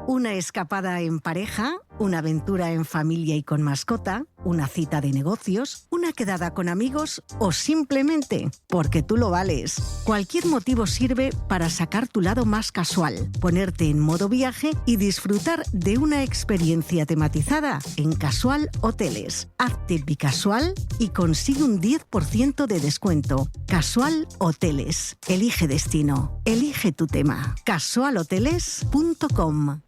Una escapada en pareja, una aventura en familia y con mascota, una cita de negocios, una quedada con amigos o simplemente porque tú lo vales. Cualquier motivo sirve para sacar tu lado más casual, ponerte en modo viaje y disfrutar de una experiencia tematizada en Casual Hoteles. Hazte bicasual y consigue un 10% de descuento. Casual Hoteles. Elige destino. Elige tu tema. casualhoteles.com.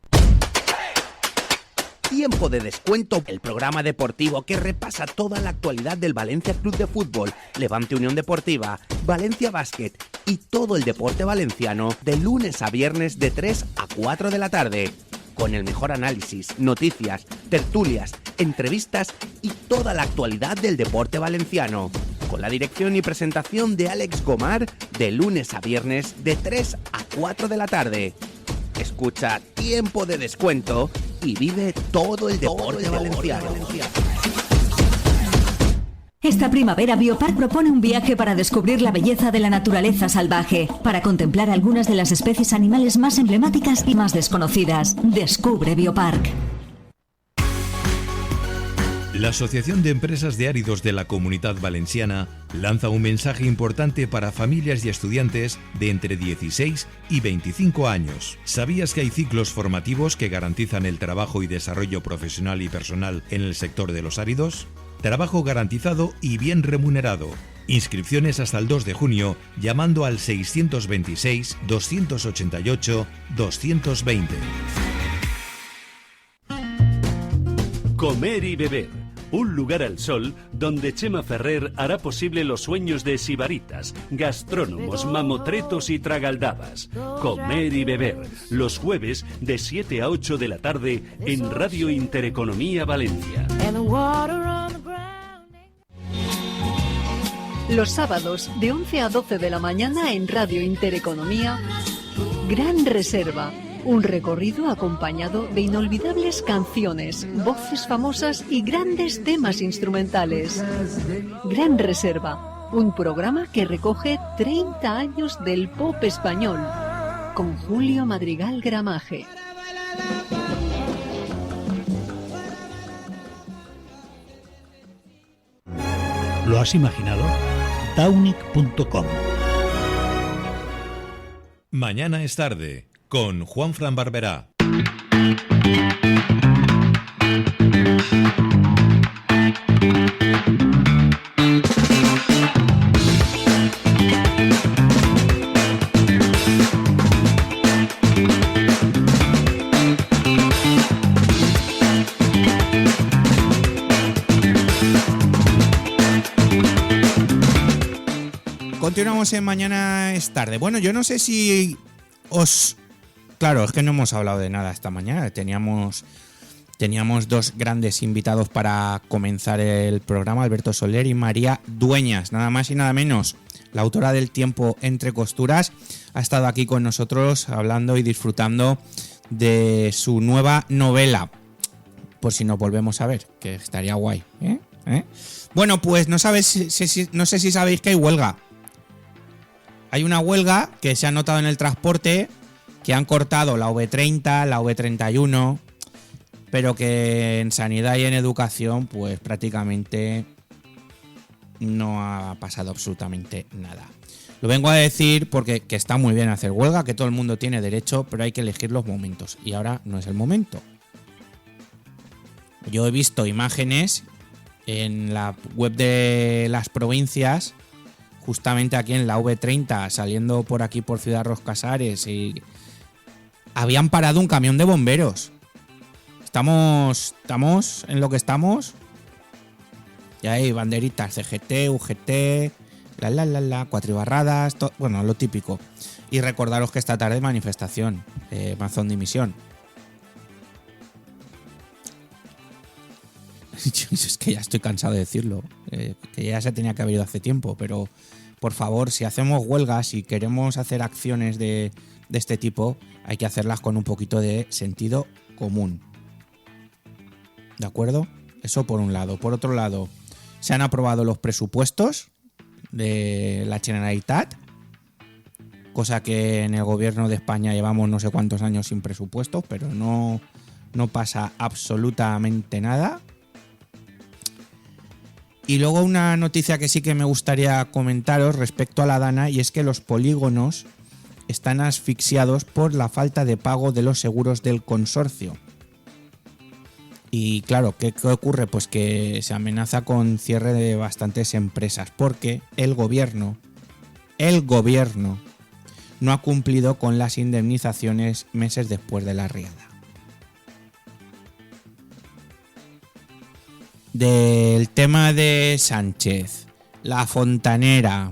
Tiempo de descuento, el programa deportivo que repasa toda la actualidad del Valencia Club de Fútbol, Levante Unión Deportiva, Valencia Basket y todo el deporte valenciano de lunes a viernes de 3 a 4 de la tarde. Con el mejor análisis, noticias, tertulias, entrevistas y toda la actualidad del deporte valenciano. Con la dirección y presentación de Alex Gomar de lunes a viernes de 3 a 4 de la tarde. Escucha Tiempo de Descuento y vive todo el deporte valenciano. Esta primavera Biopark propone un viaje para descubrir la belleza de la naturaleza salvaje, para contemplar algunas de las especies animales más emblemáticas y más desconocidas. Descubre Biopark. La Asociación de Empresas de Áridos de la Comunidad Valenciana lanza un mensaje importante para familias y estudiantes de entre 16 y 25 años. ¿Sabías que hay ciclos formativos que garantizan el trabajo y desarrollo profesional y personal en el sector de los áridos? Trabajo garantizado y bien remunerado. Inscripciones hasta el 2 de junio llamando al 626 288 220. Comer y beber. Un lugar al sol donde Chema Ferrer hará posible los sueños de sibaritas, gastrónomos, mamotretos y tragaldabas. Comer y beber. Los jueves de 7 a 8 de la tarde en Radio Intereconomía Valencia. Los sábados de 11 a 12 de la mañana en Radio Intereconomía, Gran Reserva. Un recorrido acompañado de inolvidables canciones, voces famosas y grandes temas instrumentales. Gran Reserva, un programa que recoge 30 años del pop español, con Julio Madrigal Gramaje. ¿Lo has imaginado? Taunic.com. Mañana es tarde, con Juanfran Barberá. Continuamos en Mañana es tarde. Bueno, yo no sé si os... Claro, es que no hemos hablado de nada esta mañana. Teníamos dos grandes invitados para comenzar el programa, Alberto Soler y María Dueñas, nada más y nada menos. La autora del Tiempo entre costuras ha estado aquí con nosotros hablando y disfrutando de su nueva novela. Por si nos volvemos a ver, que estaría guay, ¿eh? Bueno, pues no sé si sabéis que hay huelga. Hay una huelga que se ha notado en el transporte, que han cortado la V30, la V31, pero que en sanidad y en educación pues prácticamente no ha pasado absolutamente nada. Lo vengo a decir porque que está muy bien hacer huelga, que todo el mundo tiene derecho, pero hay que elegir los momentos y ahora no es el momento. Yo he visto imágenes en la web de las provincias, justamente aquí en la V30, saliendo por aquí por Ciudad Roscasares, y habían parado un camión de bomberos. Estamos en lo que estamos. Y hay banderitas CGT, UGT, cuatribarradas, bueno, lo típico. Y recordaros que esta tarde manifestación, Mazón de Dimisión. Es que ya estoy cansado de decirlo, que ya se tenía que haber ido hace tiempo, pero por favor, si hacemos huelgas y queremos hacer acciones de este tipo, hay que hacerlas con un poquito de sentido común. ¿De acuerdo? Eso por un lado. Por otro lado, se han aprobado los presupuestos de la Generalitat cosa que en el gobierno de España llevamos no sé cuántos años sin presupuestos, pero no pasa absolutamente nada. Y luego una noticia que sí que me gustaría comentaros respecto a la Dana, y es que los polígonos están asfixiados por la falta de pago de los seguros del consorcio. Y claro, ¿qué ocurre? Pues que se amenaza con cierre de bastantes empresas, porque el gobierno no ha cumplido con las indemnizaciones meses después de la riada. Del tema de Sánchez, la fontanera,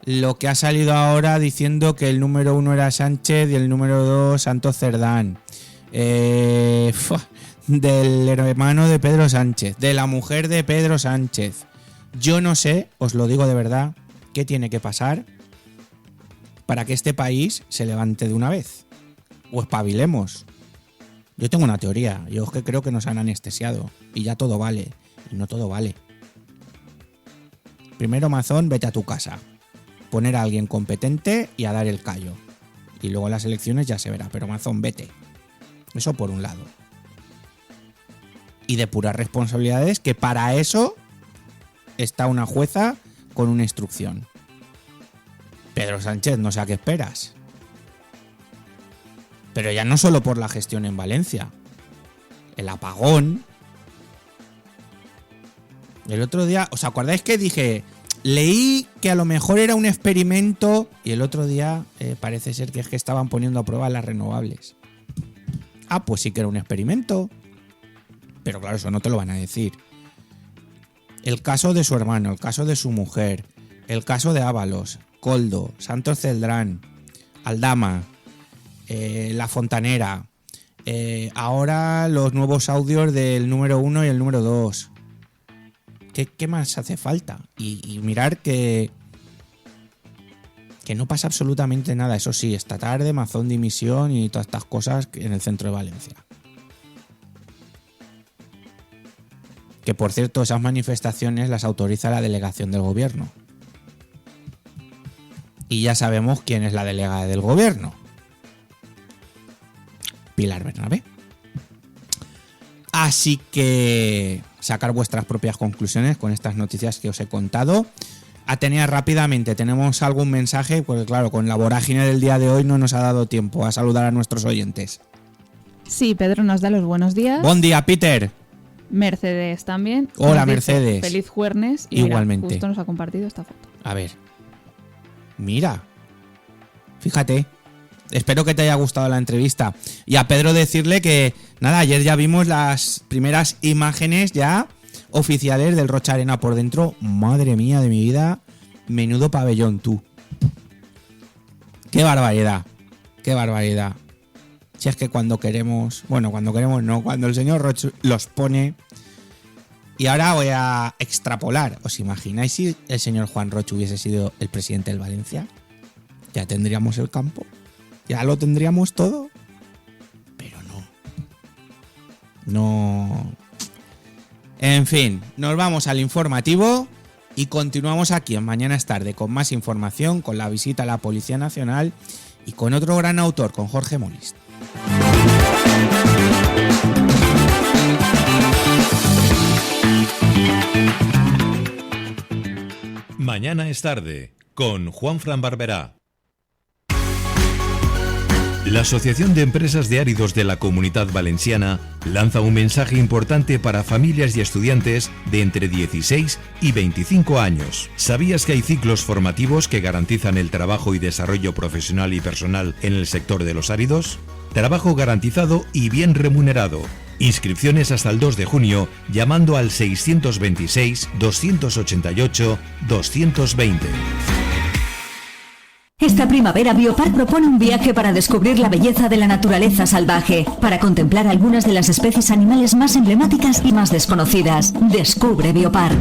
lo que ha salido ahora diciendo que el número 1 era Sánchez y el número 2 Santos Cerdán, del hermano de Pedro Sánchez, de la mujer de Pedro Sánchez. Yo no sé, os lo digo de verdad, qué tiene que pasar para que este país se levante de una vez. O espabilemos. Yo tengo una teoría. Yo es que creo que nos han anestesiado. Y ya todo vale. Y no todo vale. Primero, Mazón, vete a tu casa. Poner a alguien competente y a dar el callo. Y luego en las elecciones ya se verá. Pero Mazón, vete. Eso por un lado. Y depurar responsabilidades, que para eso está una jueza con una instrucción. Pedro Sánchez, no sé a qué esperas. Pero ya no solo por la gestión en Valencia. El apagón. El otro día, ¿os acordáis que dije? Leí que a lo mejor era un experimento y el otro día parece ser que es que estaban poniendo a prueba las renovables. Ah, pues sí que era un experimento. Pero claro, eso no te lo van a decir. El caso de su hermano, el caso de su mujer, el caso de Ábalos, Koldo, Santos Cerdán, Aldama, la fontanera, ahora los nuevos audios del número 1 y el número 2. ¿Qué más hace falta? Y mirar que no pasa absolutamente nada. Eso sí, esta tarde, Mazón dimisión y todas estas cosas en el centro de Valencia. Que por cierto, esas manifestaciones las autoriza la delegación del gobierno. Y ya sabemos quién es la delegada del gobierno. Pilar Bernabé. Así que sacar vuestras propias conclusiones con estas noticias que os he contado. Atenea, rápidamente, ¿tenemos algún mensaje? Porque claro, con la vorágine del día de hoy no nos ha dado tiempo a saludar a nuestros oyentes. Sí, Pedro nos da los buenos días. Buen día, Peter. Mercedes también. Hola, Mercedes. Feliz jueves. Y igualmente. Mira, justo nos ha compartido esta foto. A ver. Mira. Fíjate. Espero que te haya gustado la entrevista. Y a Pedro decirle que, nada, ayer ya vimos las primeras imágenes ya oficiales del Rocha Arena por dentro. Madre mía de mi vida. Menudo pabellón, tú. Qué barbaridad. Qué barbaridad. Si es que cuando queremos... Bueno, cuando queremos no. Cuando el señor Roch los pone... Y ahora voy a extrapolar. ¿Os imagináis si el señor Juan Roch hubiese sido el presidente del Valencia? Ya tendríamos el campo. Ya lo tendríamos todo. Pero no. No. En fin, nos vamos al informativo y continuamos aquí en Mañana es Tarde con más información, con la visita a la Policía Nacional y con otro gran autor, con Jorge Molist. Mañana es Tarde con Juanfran Barberá. La Asociación de Empresas de Áridos de la Comunidad Valenciana lanza un mensaje importante para familias y estudiantes de entre 16 y 25 años. ¿Sabías que hay ciclos formativos que garantizan el trabajo y desarrollo profesional y personal en el sector de los áridos? Trabajo garantizado y bien remunerado. Inscripciones hasta el 2 de junio llamando al 626-288-220. Esta primavera Biopark propone un viaje para descubrir la belleza de la naturaleza salvaje, para contemplar algunas de las especies animales más emblemáticas y más desconocidas. Descubre Biopark.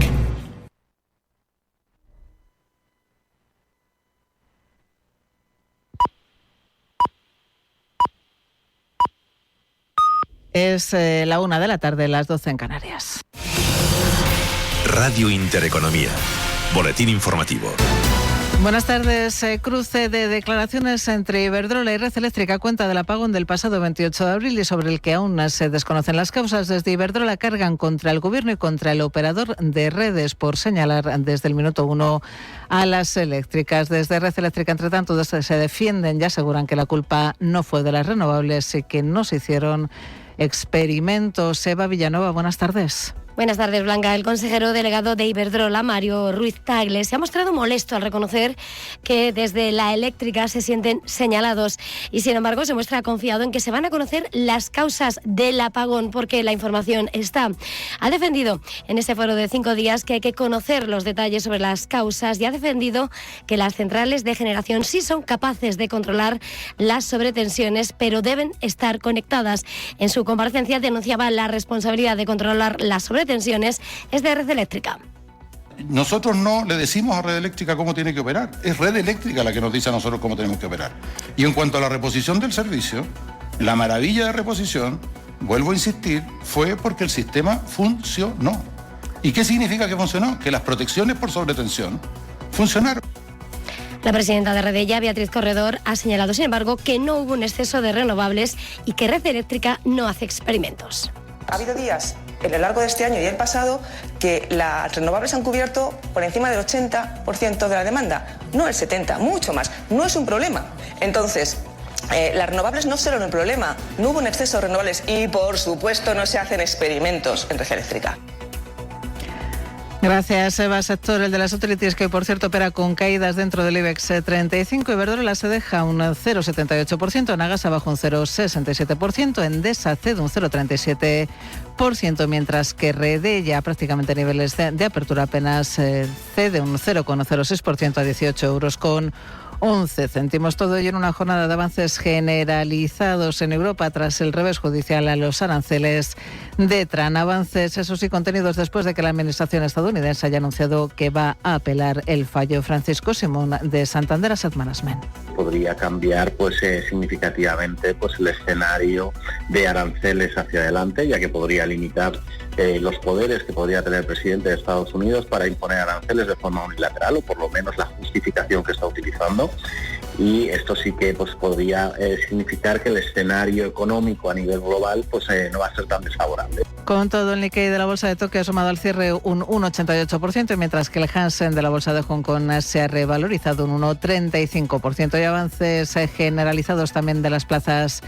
Es la 1 de la tarde, las 12 en Canarias. Radio Intereconomía. Boletín informativo. Buenas tardes. Cruce de declaraciones entre Iberdrola y Red Eléctrica cuenta del apagón del pasado 28 de abril y sobre el que aún se desconocen las causas. Desde Iberdrola cargan contra el Gobierno y contra el operador de redes por señalar desde el minuto 1 a las eléctricas. Desde Red Eléctrica, entre tanto, se defienden y aseguran que la culpa no fue de las renovables y que no se hicieron experimentos. Eva Villanova, buenas tardes. Buenas tardes, Blanca. El consejero delegado de Iberdrola, Mario Ruiz Tagle, se ha mostrado molesto al reconocer que desde la eléctrica se sienten señalados y, sin embargo, se muestra confiado en que se van a conocer las causas del apagón porque la información está. Ha defendido en ese foro de 5 días que hay que conocer los detalles sobre las causas y ha defendido que las centrales de generación sí son capaces de controlar las sobretensiones, pero deben estar conectadas. En su comparecencia denunciaba la responsabilidad de controlar las sobretensiones es de Red Eléctrica. Nosotros no le decimos a Red Eléctrica cómo tiene que operar, es Red Eléctrica la que nos dice a nosotros cómo tenemos que operar. Y en cuanto a la reposición del servicio, la maravilla de reposición, vuelvo a insistir, fue porque el sistema funcionó. ¿Y qué significa que funcionó? Que las protecciones por sobretensión funcionaron. La presidenta de Redella, Beatriz Corredor, ha señalado, sin embargo, que no hubo un exceso de renovables y que Red Eléctrica no hace experimentos. Ha habido días en lo largo de este año y el pasado que las renovables han cubierto por encima del 80% de la demanda, no el 70%, mucho más. No es un problema. Entonces, las renovables no fueron el problema, no hubo un exceso de renovables y, por supuesto, no se hacen experimentos en Red Eléctrica. Gracias, Eva. Sector, el de las utilities, que por cierto opera con caídas dentro del IBEX 35. Iberdrola se deja un 0,78%, Nagasa bajo un 0,67%, Endesa cede un 0,37%, mientras que Redella, prácticamente a niveles de apertura, apenas cede un 0,06% a 18 euros con 11 céntimos. Todo ello en una jornada de avances generalizados en Europa tras el revés judicial a los aranceles de Trump. Avances, eso sí, contenidos después de que la administración estadounidense haya anunciado que va a apelar el fallo. Francisco Simón, de Santander Asset Management. Podría cambiar significativamente el escenario de aranceles hacia adelante, ya que podría limitar los poderes que podría tener el presidente de Estados Unidos para imponer aranceles de forma unilateral, o por lo menos la justificación que está utilizando. Y esto sí que podría significar que el escenario económico a nivel global no va a ser tan desfavorable. Con todo, el Nikkei de la Bolsa de Tokio ha sumado al cierre un 1,88%, mientras que el Hansen de la Bolsa de Hong Kong se ha revalorizado un 1,35%. Y avances generalizados también de las plazas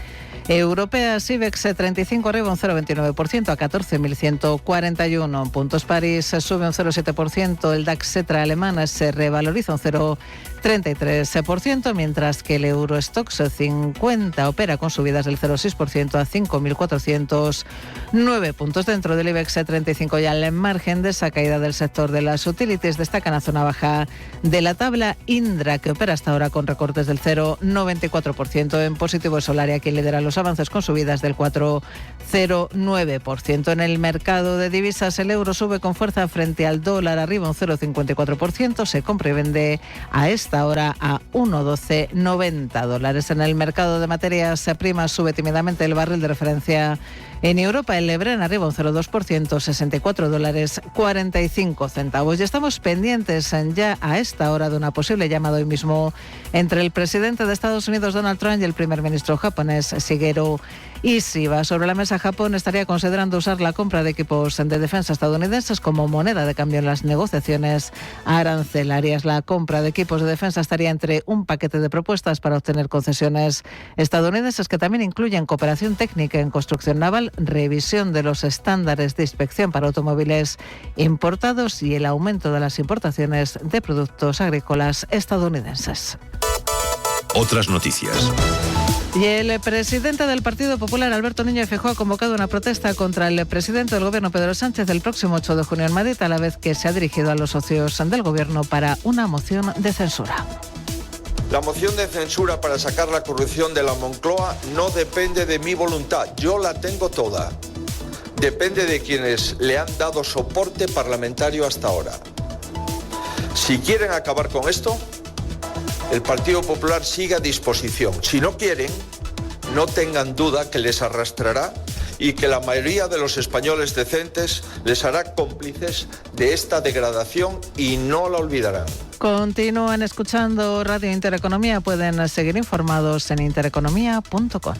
europeas. IBEX 35 arriba un 0,29% a 14.141 puntos. París sube un 0,7%. El DAX Xetra alemán se revaloriza un 0,33%, mientras que el Eurostoxx 50 opera con subidas del 0,6% a 5.409 puntos. Dentro del IBEX 35, ya al margen de esa caída del sector de las utilities, destaca en la zona baja de la tabla Indra, que opera hasta ahora con recortes del 0,94%. En positivo, Solaria, quien lidera los avances con subidas del 4,09%. En el mercado de divisas, el euro sube con fuerza frente al dólar, arriba un 0,54%, se compra y vende a esta hora a 1,1290 dólares. En el mercado de materias primas sube tímidamente el barril de referencia en Europa, el Brent arriba un 0,2%, 64 dólares 45 centavos. Y estamos pendientes ya a esta hora de una posible llamada hoy mismo entre el presidente de Estados Unidos, Donald Trump, y el primer ministro japonés, Shigeru Ishiba. Sobre la mesa, Japón estaría considerando usar la compra de equipos de defensa estadounidenses como moneda de cambio en las negociaciones arancelarias. La compra de equipos de defensa estaría entre un paquete de propuestas para obtener concesiones estadounidenses que también incluyen cooperación técnica en construcción naval, revisión de los estándares de inspección para automóviles importados y el aumento de las importaciones de productos agrícolas estadounidenses. Otras noticias. Y el presidente del Partido Popular, Alberto Núñez Feijóo, ha convocado una protesta contra el presidente del Gobierno, Pedro Sánchez, el próximo 8 de junio en Madrid, a la vez que se ha dirigido a los socios del Gobierno para una moción de censura. La moción de censura para sacar la corrupción de la Moncloa no depende de mi voluntad, yo la tengo toda. Depende de quienes le han dado soporte parlamentario hasta ahora. Si quieren acabar con esto, el Partido Popular sigue a disposición. Si no quieren, no tengan duda que les arrastrará y que la mayoría de los españoles decentes les hará cómplices de esta degradación y no la olvidarán. Continúan escuchando Radio Intereconomía. Pueden seguir informados en intereconomía.com.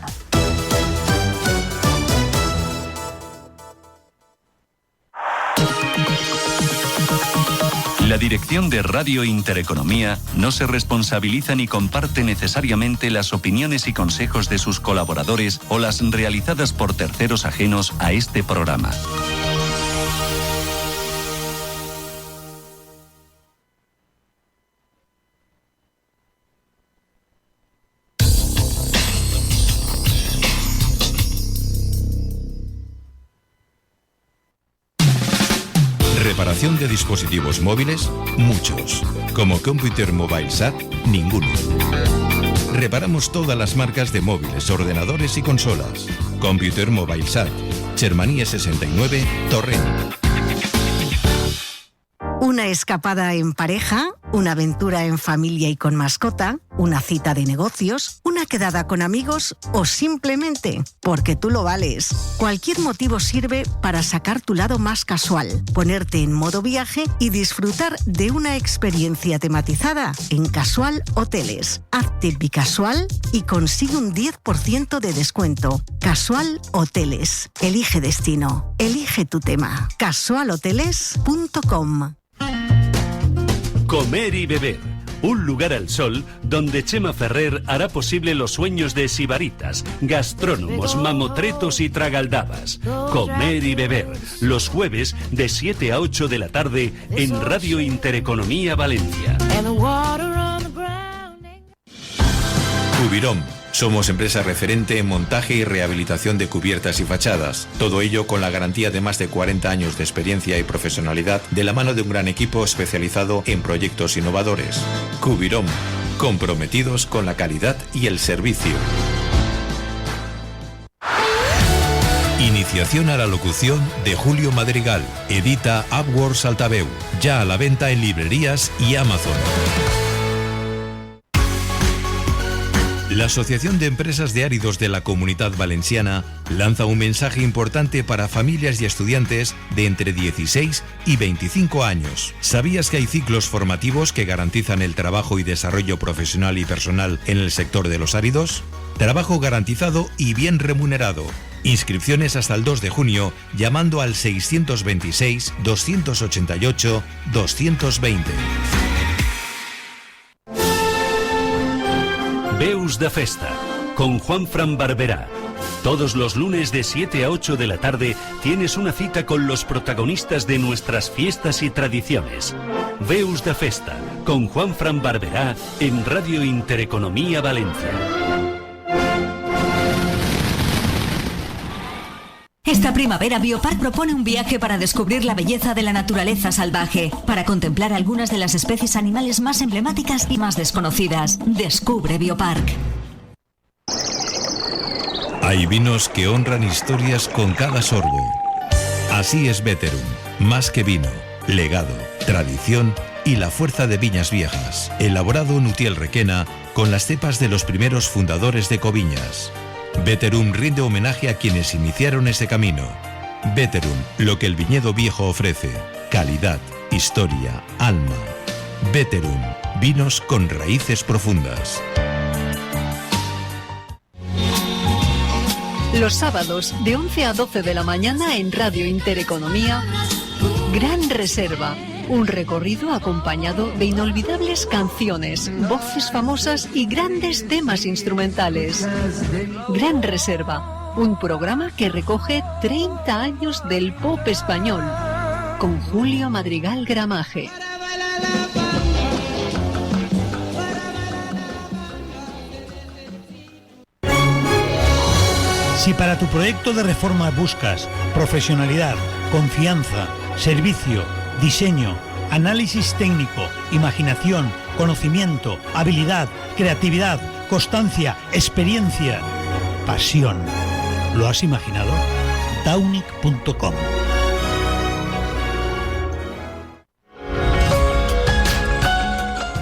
La dirección de Radio Intereconomía no se responsabiliza ni comparte necesariamente las opiniones y consejos de sus colaboradores o las realizadas por terceros ajenos a este programa. Reparación de dispositivos móviles, muchos. Como Computer Mobile SAT, ninguno. Reparamos todas las marcas de móviles, ordenadores y consolas. Computer Mobile SAT, Chermanía 69, Torrent. Una escapada en pareja, una aventura en familia y con mascota, una cita de negocios, una quedada con amigos o simplemente porque tú lo vales. Cualquier motivo sirve para sacar tu lado más casual, ponerte en modo viaje y disfrutar de una experiencia tematizada en Casual Hoteles. Hazte bicasual y consigue un 10% de descuento. Casual Hoteles. Elige destino. Elige tu tema. casualhoteles.com. Comer y beber. Un lugar al sol donde Chema Ferrer hará posible los sueños de sibaritas, gastrónomos, mamotretos y tragaldabas. Comer y beber. Los jueves de 7 a 8 de la tarde en Radio Intereconomía Valencia. Cubirón. Somos empresa referente en montaje y rehabilitación de cubiertas y fachadas. Todo ello con la garantía de más de 40 años de experiencia y profesionalidad de la mano de un gran equipo especializado en proyectos innovadores. Cubirón. Comprometidos con la calidad y el servicio. Iniciación a la locución de Julio Madrigal. Edita AdWords Altaveu. Ya a la venta en librerías y Amazon. La Asociación de Empresas de Áridos de la Comunidad Valenciana lanza un mensaje importante para familias y estudiantes de entre 16 y 25 años. ¿Sabías que hay ciclos formativos que garantizan el trabajo y desarrollo profesional y personal en el sector de los áridos? Trabajo garantizado y bien remunerado. Inscripciones hasta el 2 de junio llamando al 626-288-220. Veus de Festa, con Juanfran Barberá. Todos los lunes de 7 a 8 de la tarde tienes una cita con los protagonistas de nuestras fiestas y tradiciones. Veus de Festa, con Juanfran Barberá en Radio Intereconomía Valencia. Esta primavera Biopark propone un viaje para descubrir la belleza de la naturaleza salvaje, para contemplar algunas de las especies animales más emblemáticas y más desconocidas. Descubre Biopark. Hay vinos que honran historias con cada sorbo. Así es Veterum, más que vino, legado, tradición y la fuerza de viñas viejas. Elaborado en Utiel Requena con las cepas de los primeros fundadores de Coviñas. Veterum rinde homenaje a quienes iniciaron ese camino. Veterum, lo que el viñedo viejo ofrece. Calidad, historia, alma. Veterum, vinos con raíces profundas. Los sábados de 11 a 12 de la mañana en Radio Intereconomía, Gran Reserva. Un recorrido acompañado de inolvidables canciones, voces famosas y grandes temas instrumentales. Gran Reserva, un programa que recoge 30 años del pop español, con Julio Madrigal Gramaje. Si para tu proyecto de reforma buscas profesionalidad, confianza, servicio, diseño, análisis técnico, imaginación, conocimiento, habilidad, creatividad, constancia, experiencia, pasión. ¿Lo has imaginado? Taunic.com.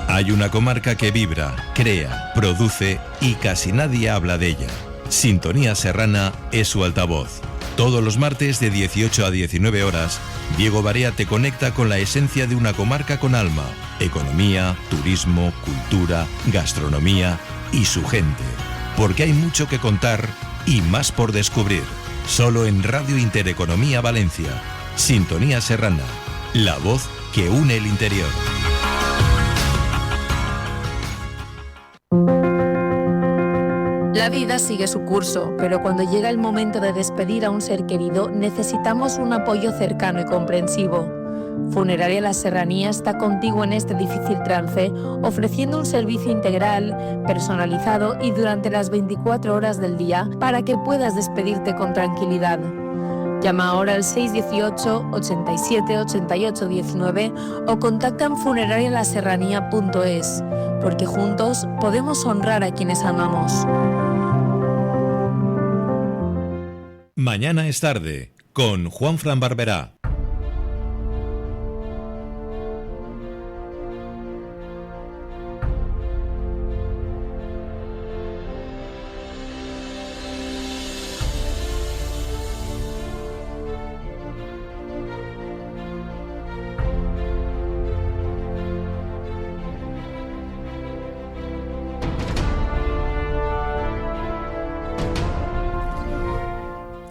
Hay una comarca que vibra, crea, produce y casi nadie habla de ella. Sintonía Serrana es su altavoz. Todos los martes de 18 a 19 horas, Diego Barea te conecta con la esencia de una comarca con alma, economía, turismo, cultura, gastronomía y su gente. Porque hay mucho que contar y más por descubrir. Solo en Radio Intereconomía Valencia. Sintonía Serrana, la voz que une el interior. La vida sigue su curso, pero cuando llega el momento de despedir a un ser querido, necesitamos un apoyo cercano y comprensivo. Funeraria La Serranía está contigo en este difícil trance, ofreciendo un servicio integral, personalizado y durante las 24 horas del día para que puedas despedirte con tranquilidad. Llama ahora al 618 87 88 19 o contacta en funerarialaserranía.es, porque juntos podemos honrar a quienes amamos. Mañana es tarde, con Juanfran Barberá.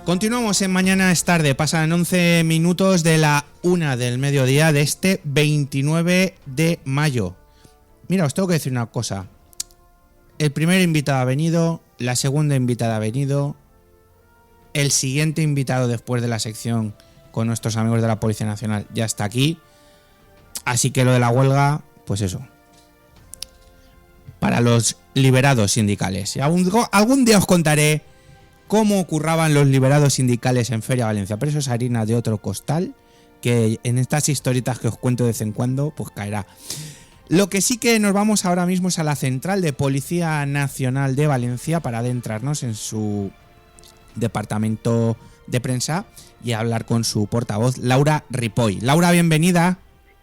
Continuamos en Mañana es tarde, pasan 11 minutos de la 1 del mediodía de este 29 de mayo. Mira, os tengo que decir una cosa. El primer invitado ha venido, la segunda invitada ha venido, el siguiente invitado después de la sección con nuestros amigos de la Policía Nacional ya está aquí. Así que lo de la huelga, pues eso. Para los liberados sindicales. Y algún día os contaré cómo curraban los liberados sindicales en Feria Valencia, pero eso es harina de otro costal, que en estas historietas que os cuento de vez en cuando, pues caerá. Lo que sí que nos vamos ahora mismo es a la Central de Policía Nacional de Valencia para adentrarnos en su departamento de prensa y hablar con su portavoz, Laura Ripoll. Laura, bienvenida.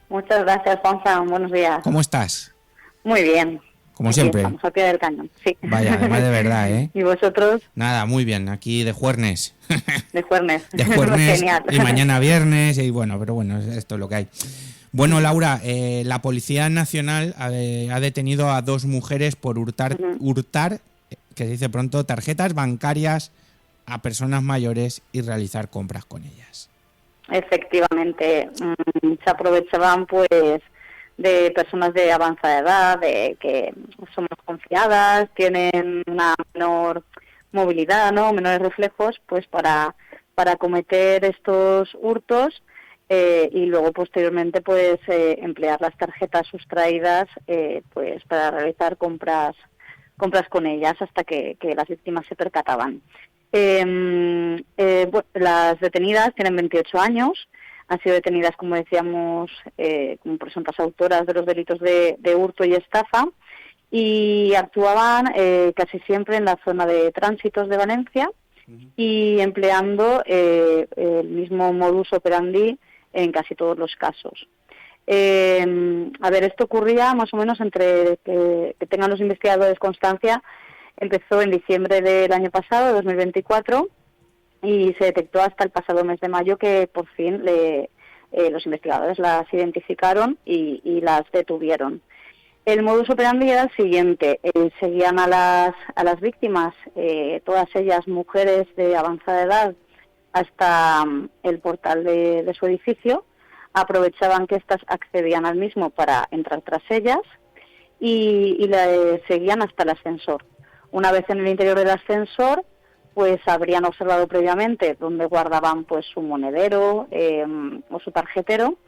Muchas gracias, Juanfran. Buenos días. ¿Cómo estás? Muy bien. Como siempre. Estamos al pie del cañón, sí. Vaya, además de verdad, ¿eh? ¿Y vosotros? Nada, muy bien, aquí de juernes. De jueves. De jueves Genial. y mañana viernes, y bueno, pero bueno, esto es lo que hay. Bueno, Laura, la Policía Nacional ha detenido a 2 mujeres por hurtar, que se dice pronto, tarjetas bancarias a personas mayores y realizar compras con ellas. Efectivamente, se aprovechaban pues de personas de avanzada edad, de que son más confiadas, tienen una menor movilidad, ¿no? Menores reflejos, pues para cometer estos hurtos y luego posteriormente pues emplear las tarjetas sustraídas pues para realizar compras con ellas hasta que las víctimas se percataban. Bueno, las detenidas tienen 28 años. Han sido detenidas, como decíamos, como presuntas autoras de los delitos de hurto y estafa y actuaban casi siempre en la zona de tránsitos de Valencia y empleando el mismo modus operandi en casi todos los casos. A ver, esto ocurría más o menos entre que tengan los investigadores constancia. Empezó en diciembre del año pasado, 2024, y se detectó hasta el pasado mes de mayo que por fin los investigadores las identificaron y las detuvieron. El modus operandi era el siguiente: seguían a las víctimas, todas ellas mujeres de avanzada edad, hasta el portal de su edificio, aprovechaban que éstas accedían al mismo para entrar tras ellas y la seguían hasta el ascensor. Una vez en el interior del ascensor, pues habrían observado previamente dónde guardaban pues su monedero o su tarjetero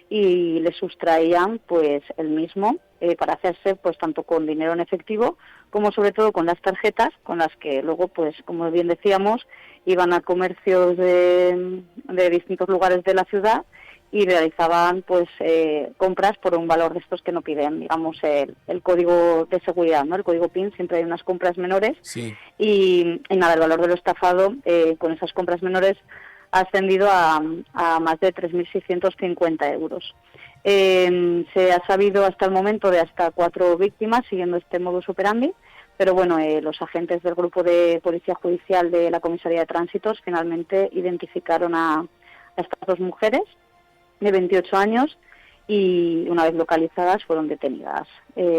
y le sustraían pues el mismo para hacerse pues tanto con dinero en efectivo como sobre todo con las tarjetas con las que luego pues como bien decíamos iban a comercios de distintos lugares de la ciudad y realizaban pues compras por un valor de estos que no piden, digamos, el código de seguridad, ¿no? El código PIN, siempre hay unas compras menores. Sí. Y nada, el valor de lo estafado con esas compras menores ha ascendido a más de 3.650 euros. Se ha sabido hasta el momento de hasta 4 víctimas siguiendo este modus operandi, Pero bueno, los agentes del grupo de policía judicial de la comisaría de tránsitos finalmente identificaron a estas dos mujeres de 28 años y una vez localizadas fueron detenidas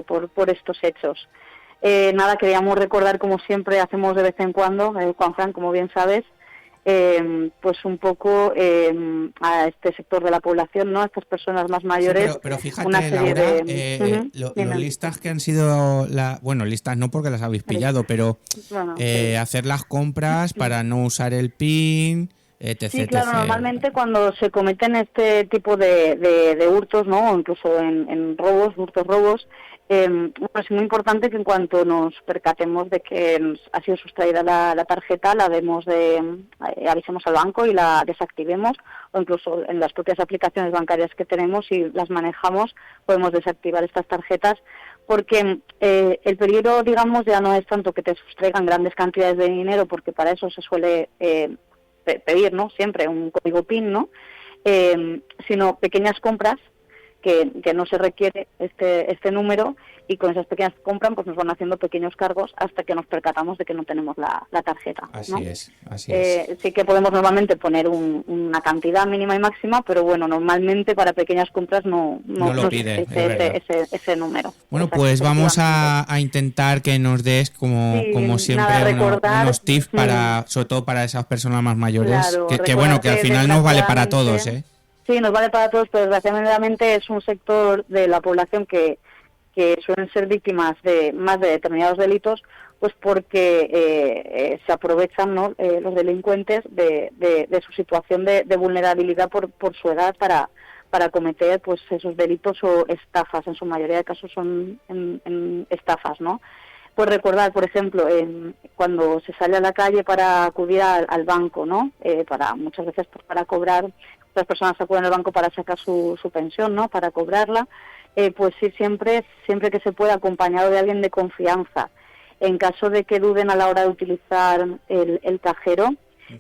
por estos hechos. Nada, queríamos recordar, como siempre hacemos de vez en cuando, Juanfran, como bien sabes, pues un poco a este sector de la población, ¿no? A estas personas más mayores. Sí, pero fíjate, una serie Laura, lo listas que han sido, bueno, listas no porque las habéis pillado, pero bueno, hacer las compras para no usar el PIN, etc. Sí, claro, normalmente cuando se cometen este tipo de hurtos, ¿no? O incluso en robos, robos, es muy importante que en cuanto nos percatemos de que ha sido sustraída la tarjeta, la avisemos al banco y la desactivemos, o incluso en las propias aplicaciones bancarias que tenemos, si las manejamos, podemos desactivar estas tarjetas, porque el peligro, digamos, ya no es tanto que te sustraigan grandes cantidades de dinero, porque para eso se suele pedir, ¿no? Siempre un código PIN, ¿no? Sino pequeñas compras que no se requiere este número, y con esas pequeñas compras pues nos van haciendo pequeños cargos hasta que nos percatamos de que no tenemos la tarjeta, ¿no? Así es. Sí que podemos normalmente poner una cantidad mínima y máxima, pero bueno, normalmente para pequeñas compras no lo pide, ese número. Bueno, pues vamos a intentar que nos des, como siempre, unos tips para, sobre todo para esas personas más mayores, claro, que bueno, que al final nos vale para todos, ¿eh? Sí, nos vale para todos, pero desgraciadamente es un sector de la población que suelen ser víctimas de más de determinados delitos, pues porque se aprovechan, ¿no? Los delincuentes de su situación de vulnerabilidad por su edad para cometer pues esos delitos o estafas. En su mayoría de casos son en estafas, ¿no? Pues recordar, por ejemplo, cuando se sale a la calle para acudir al banco, ¿no? Muchas veces pues, para cobrar. Las personas acuden al banco para sacar su pensión, ¿no? Para cobrarla, pues sí, siempre que se pueda, acompañado de alguien de confianza. En caso de que duden a la hora de utilizar el cajero,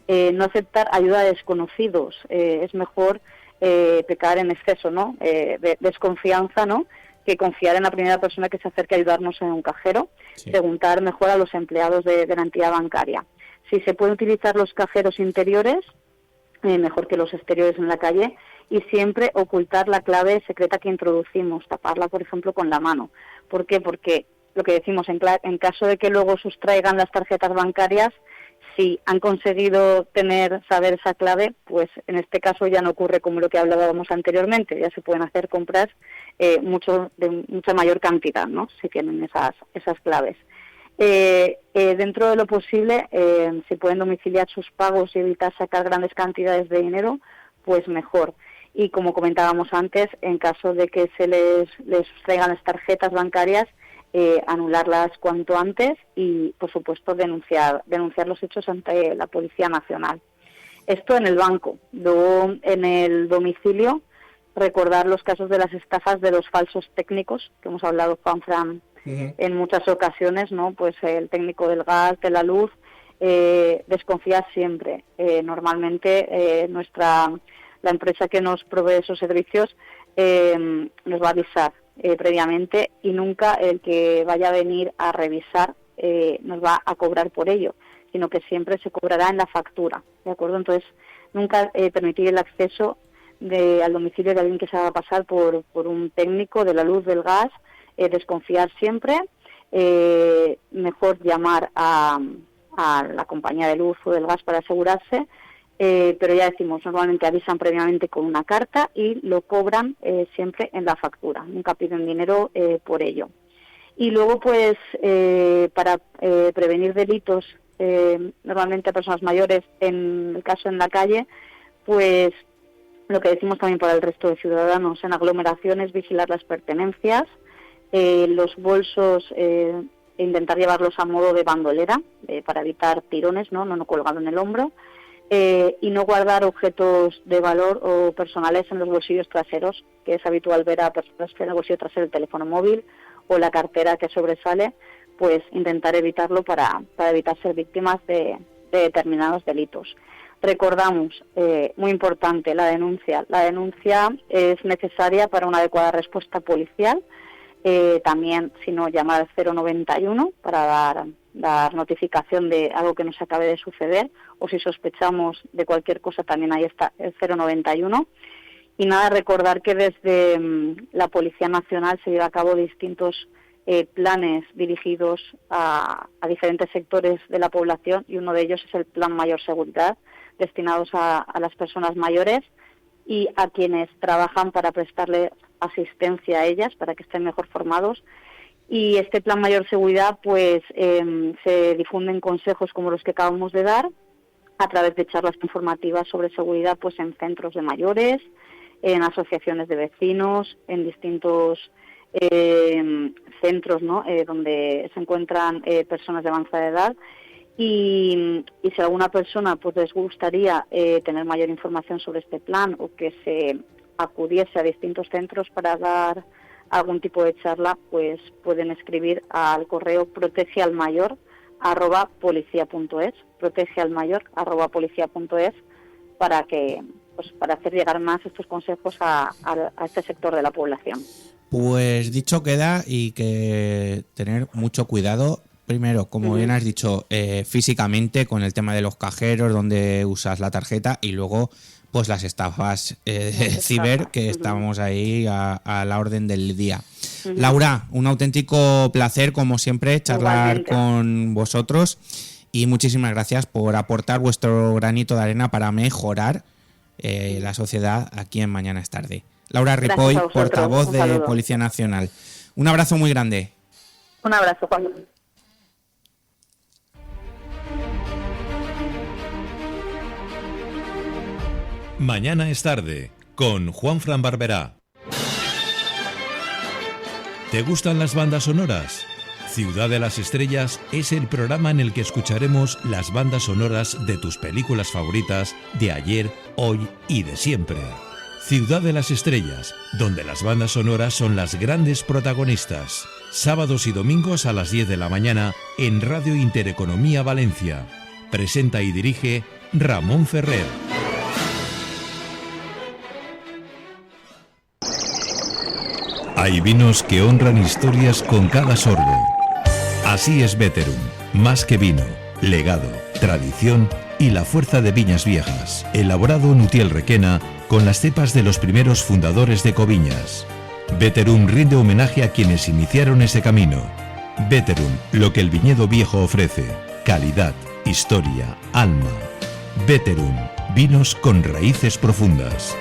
no aceptar ayuda de desconocidos. Es mejor pecar en exceso, ¿no? De desconfianza, ¿no? Que confiar en la primera persona que se acerque a ayudarnos en un cajero. Sí. Preguntar mejor a los empleados de la entidad bancaria. Si se pueden utilizar los cajeros interiores, mejor que los exteriores en la calle, y siempre ocultar la clave secreta que introducimos, taparla, por ejemplo, con la mano. ¿Por qué? Porque lo que decimos, en caso de que luego sustraigan las tarjetas bancarias, si han conseguido saber esa clave, pues en este caso ya no ocurre como lo que hablábamos anteriormente, ya se pueden hacer compras de mucha mayor cantidad, ¿no? Si tienen esas claves. Dentro de lo posible, si pueden domiciliar sus pagos y evitar sacar grandes cantidades de dinero, pues mejor. Y como comentábamos antes, en caso de que se les sustraigan las tarjetas bancarias, anularlas cuanto antes y, por supuesto, denunciar los hechos ante la Policía Nacional. Esto en el banco. Luego, en el domicilio, recordar los casos de las estafas de los falsos técnicos, que hemos hablado, Juanfran, en muchas ocasiones, ¿no? Pues el técnico del gas, de la luz, desconfiar siempre. Normalmente la empresa que nos provee esos servicios nos va a avisar previamente, y nunca el que vaya a venir a revisar nos va a cobrar por ello, sino que siempre se cobrará en la factura, ¿de acuerdo? Entonces, nunca permitir el acceso al domicilio de alguien que se haga pasar por un técnico de la luz, del gas. Desconfiar siempre, mejor llamar a la compañía de luz o del gas para asegurarse, pero ya decimos, normalmente avisan previamente con una carta y lo cobran siempre en la factura, nunca piden dinero por ello. Y luego, pues, para prevenir delitos, normalmente a personas mayores, en el caso en la calle, pues lo que decimos también para el resto de ciudadanos, en aglomeraciones, vigilar las pertenencias, los bolsos, intentar llevarlos a modo de bandolera para evitar tirones, no colgado en el hombro, y no guardar objetos de valor o personales en los bolsillos traseros, que es habitual ver a personas que en el bolsillo trasero el teléfono móvil o la cartera que sobresale, pues intentar evitarlo para evitar ser víctimas de determinados delitos. Recordamos, muy importante, la denuncia. La denuncia es necesaria para una adecuada respuesta policial. También, si no, llamar al 091 para dar notificación de algo que nos acabe de suceder, o si sospechamos de cualquier cosa, también ahí está el 091. Y nada, recordar que desde la Policía Nacional se lleva a cabo distintos planes dirigidos a diferentes sectores de la población, y uno de ellos es el Plan Mayor Seguridad, destinados a las personas mayores y a quienes trabajan para prestarle asistencia a ellas, para que estén mejor formados. Y este Plan Mayor Seguridad, pues se difunden consejos como los que acabamos de dar, a través de charlas informativas sobre seguridad, pues en centros de mayores, en asociaciones de vecinos, en distintos centros, ¿no? Donde se encuentran personas de avanzada edad. Y si a alguna persona pues les gustaría tener mayor información sobre este plan, o que se acudiese a distintos centros para dar algún tipo de charla, pues pueden escribir al correo protegealmayor@policia.es, protegealmayor@policia.es, para que para hacer llegar más estos consejos a este sector de la población. Pues dicho queda, y que tener mucho cuidado. Primero, como bien has dicho, físicamente con el tema de los cajeros donde usas la tarjeta, y luego pues las estafas ciber, que estamos ahí a la orden del día. Laura, un auténtico placer, como siempre, charlar con vosotros, y muchísimas gracias por aportar vuestro granito de arena para mejorar la sociedad aquí en Mañana es Tarde. Laura Ripoll, portavoz de Policía Nacional. Un abrazo muy grande. Un abrazo, Juan. Mañana es Tarde, con Juanfran Barberá. ¿Te gustan las bandas sonoras? Ciudad de las Estrellas es el programa en el que escucharemos las bandas sonoras de tus películas favoritas de ayer, hoy y de siempre. Ciudad de las Estrellas, donde las bandas sonoras son las grandes protagonistas. Sábados y domingos a las 10 de la mañana en Radio Intereconomía Valencia. Presenta y dirige Ramón Ferrer. Hay vinos que honran historias con cada sorbo. Así es Veterum, más que vino, legado, tradición y la fuerza de viñas viejas. Elaborado en Utiel Requena con las cepas de los primeros fundadores de Coviñas. Veterum rinde homenaje a quienes iniciaron ese camino. Veterum, lo que el viñedo viejo ofrece: calidad, historia, alma. Veterum, vinos con raíces profundas.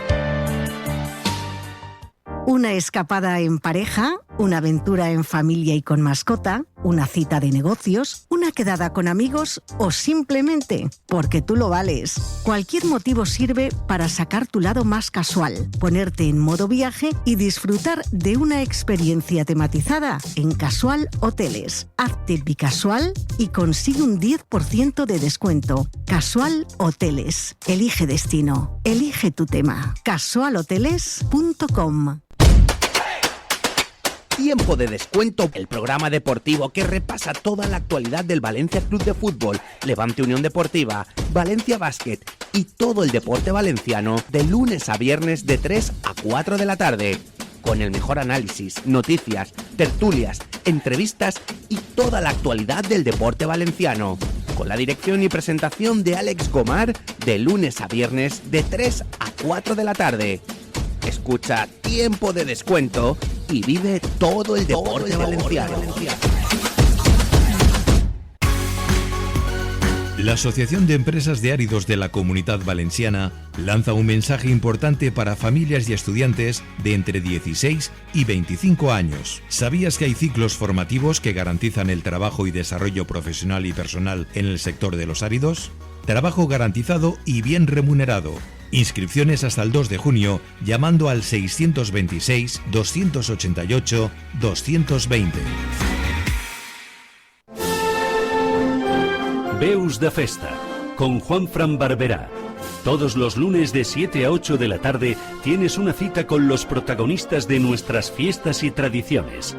Una escapada en pareja, una aventura en familia y con mascota, una cita de negocios, una quedada con amigos, o simplemente porque tú lo vales. Cualquier motivo sirve para sacar tu lado más casual, ponerte en modo viaje y disfrutar de una experiencia tematizada en Casual Hoteles. Hazte bicasual y consigue un 10% de descuento. Casual Hoteles. Elige destino. Elige tu tema. casualhoteles.com. Tiempo de descuento, el programa deportivo que repasa toda la actualidad del Valencia Club de Fútbol, Levante Unión Deportiva, Valencia Basket y todo el deporte valenciano, de lunes a viernes de 3 a 4 de la tarde. Con el mejor análisis, noticias, tertulias, entrevistas y toda la actualidad del deporte valenciano. Con la dirección y presentación de Alex Gomar, de lunes a viernes de 3 a 4 de la tarde. Escucha Tiempo de Descuento y vive todo el deporte valenciano. La Asociación de Empresas de Áridos de la Comunidad Valenciana lanza un mensaje importante para familias y estudiantes de entre 16 y 25 años. ¿Sabías que hay ciclos formativos que garantizan el trabajo y desarrollo profesional y personal en el sector de los áridos? Trabajo garantizado y bien remunerado. Inscripciones hasta el 2 de junio llamando al 626-288-220. Veus de Festa, con Juanfran Barberá. Todos los lunes de 7 a 8 de la tarde tienes una cita con los protagonistas de nuestras fiestas y tradiciones.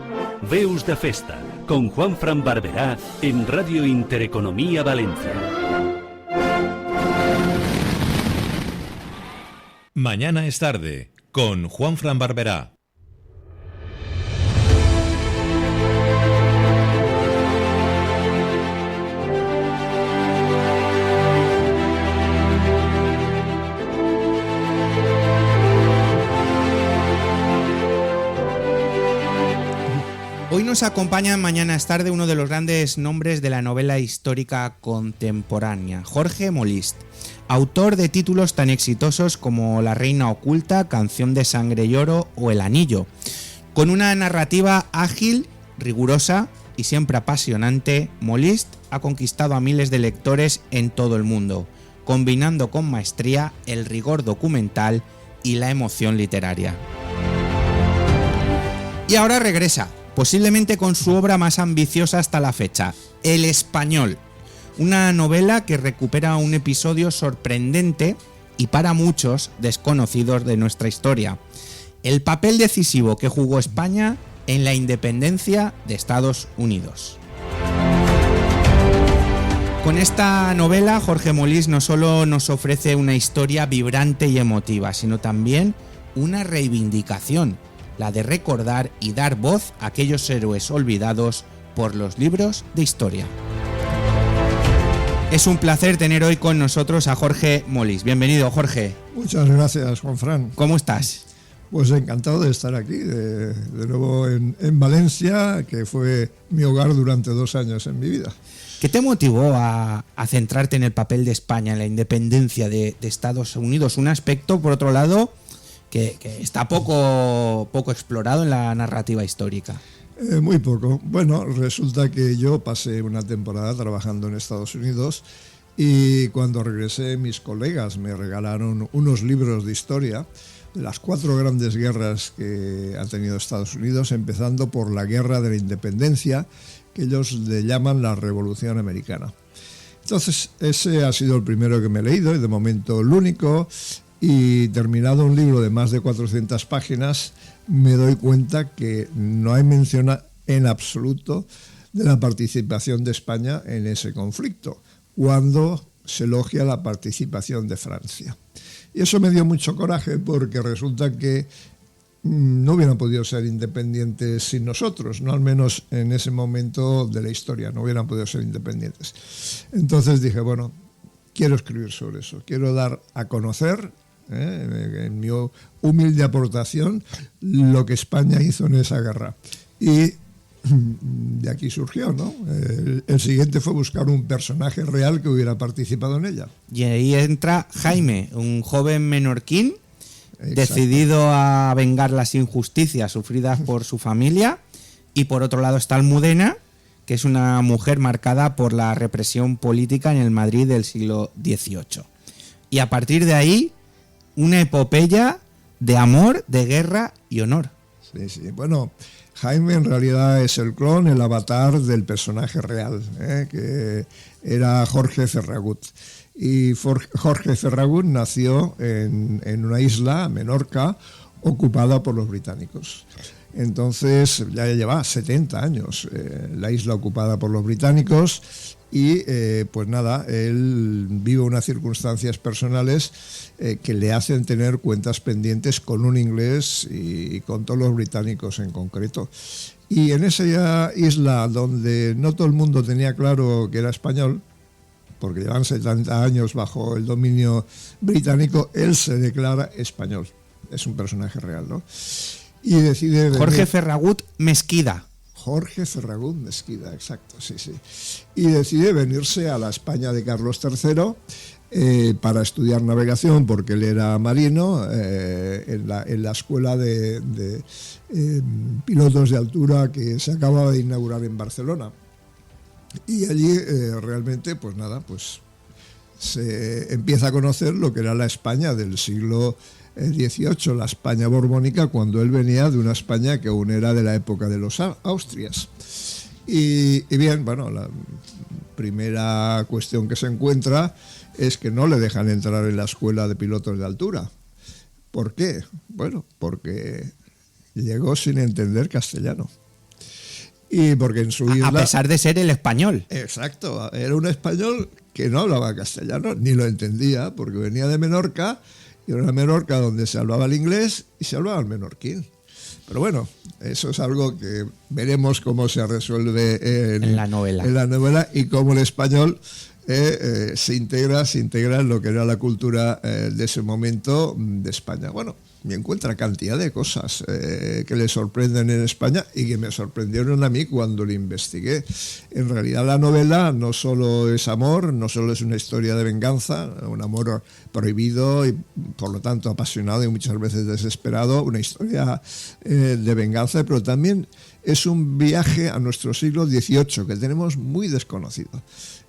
Veus de Festa, con Juanfran Barberá en Radio Intereconomía Valencia. Mañana es Tarde, con Juanfran Barberá. nos acompaña mañana es tarde uno de los grandes nombres de la novela histórica contemporánea, Jorge Molist, autor de títulos tan exitosos como La reina oculta, Canción de sangre y oro o El anillo. Con una narrativa ágil, rigurosa y siempre apasionante, Molist ha conquistado a miles de lectores en todo el mundo, combinando con maestría el rigor documental y la emoción literaria. Y ahora regresa, posiblemente con su obra más ambiciosa hasta la fecha, El Español, una novela que recupera un episodio sorprendente y para muchos desconocidos de nuestra historia, el papel decisivo que jugó España en la independencia de Estados Unidos. Con esta novela, Jorge Molist no solo nos ofrece una historia vibrante y emotiva, sino también una reivindicación, la de recordar y dar voz a aquellos héroes olvidados por los libros de historia. Es un placer tener hoy con nosotros a Jorge Molist. Bienvenido, Jorge. Muchas gracias, Juanfran. ¿Cómo estás? Pues encantado de estar aquí, de nuevo en Valencia, que fue mi hogar durante 2 años en mi vida. ¿Qué te motivó a centrarte en el papel de España, en la independencia de Estados Unidos? Un aspecto, por otro lado, que está poco explorado en la narrativa histórica. Muy poco. Bueno, resulta que yo pasé una temporada trabajando en Estados Unidos y cuando regresé mis colegas me regalaron unos libros de historia de las 4 grandes guerras que ha tenido Estados Unidos, empezando por la Guerra de la Independencia, que ellos le llaman la Revolución Americana. Entonces, ese ha sido el primero que me he leído y de momento el único, y terminado un libro de más de 400 páginas, me doy cuenta que no hay mención en absoluto de la participación de España en ese conflicto, cuando se elogia la participación de Francia. Y eso me dio mucho coraje porque resulta que no hubieran podido ser independientes sin nosotros, no al menos en ese momento de la historia, no hubieran podido ser independientes. Entonces dije, bueno, quiero escribir sobre eso, quiero dar a conocer, en mi humilde aportación, lo que España hizo en esa guerra. Y de aquí surgió, ¿no? El siguiente fue buscar un personaje real que hubiera participado en ella. Y ahí entra Jaime, un joven menorquín, decidido a vengar las injusticias sufridas por su familia, y por otro lado está Almudena, que es una mujer marcada por la represión política en el Madrid del siglo XVIII. Y a partir de ahí, una epopeya de amor, de guerra y honor. Sí, sí. Bueno, Jaime en realidad es el clon, el avatar del personaje real, que era Jorge Ferragut. Y Jorge Ferragut nació en una isla, Menorca, ocupada por los británicos. Entonces ya lleva 70 años la isla ocupada por los británicos y pues nada, él vive unas circunstancias personales que le hacen tener cuentas pendientes con un inglés y con todos los británicos en concreto. Y en esa isla donde no todo el mundo tenía claro que era español, porque llevan 70 años bajo el dominio británico, él se declara español. Es un personaje real, ¿no? Y decide venir. Jorge Ferragut Mesquida. Jorge Ferragut Mesquida, exacto, sí, sí. Y decide venirse a la España de Carlos III para estudiar navegación, porque él era marino, en la escuela de pilotos de altura que se acababa de inaugurar en Barcelona. Y allí realmente, pues nada, pues se empieza a conocer lo que era la España del siglo XVIII, la España borbónica, cuando él venía de una España que aún era de la época de los Austrias. Y bien, bueno, la primera cuestión que se encuentra es que no le dejan entrar en la escuela de pilotos de altura. ¿Por qué? Bueno, porque llegó sin entender castellano. Y porque en su isla, a pesar de ser el español. Exacto, era un español que no hablaba castellano, ni lo entendía, porque venía de Menorca, y era una Menorca donde se hablaba el inglés y se hablaba el menorquín. Pero bueno, eso es algo que veremos cómo se resuelve en la novela y cómo el español se integra en lo que era la cultura de ese momento de España. Bueno, me encuentra cantidad de cosas que le sorprenden en España y que me sorprendieron a mí cuando lo investigué. En realidad la novela no solo es amor, no solo es una historia de venganza, un amor prohibido y por lo tanto apasionado y muchas veces desesperado, una historia de venganza, pero también es un viaje a nuestro siglo XVIII que tenemos muy desconocido.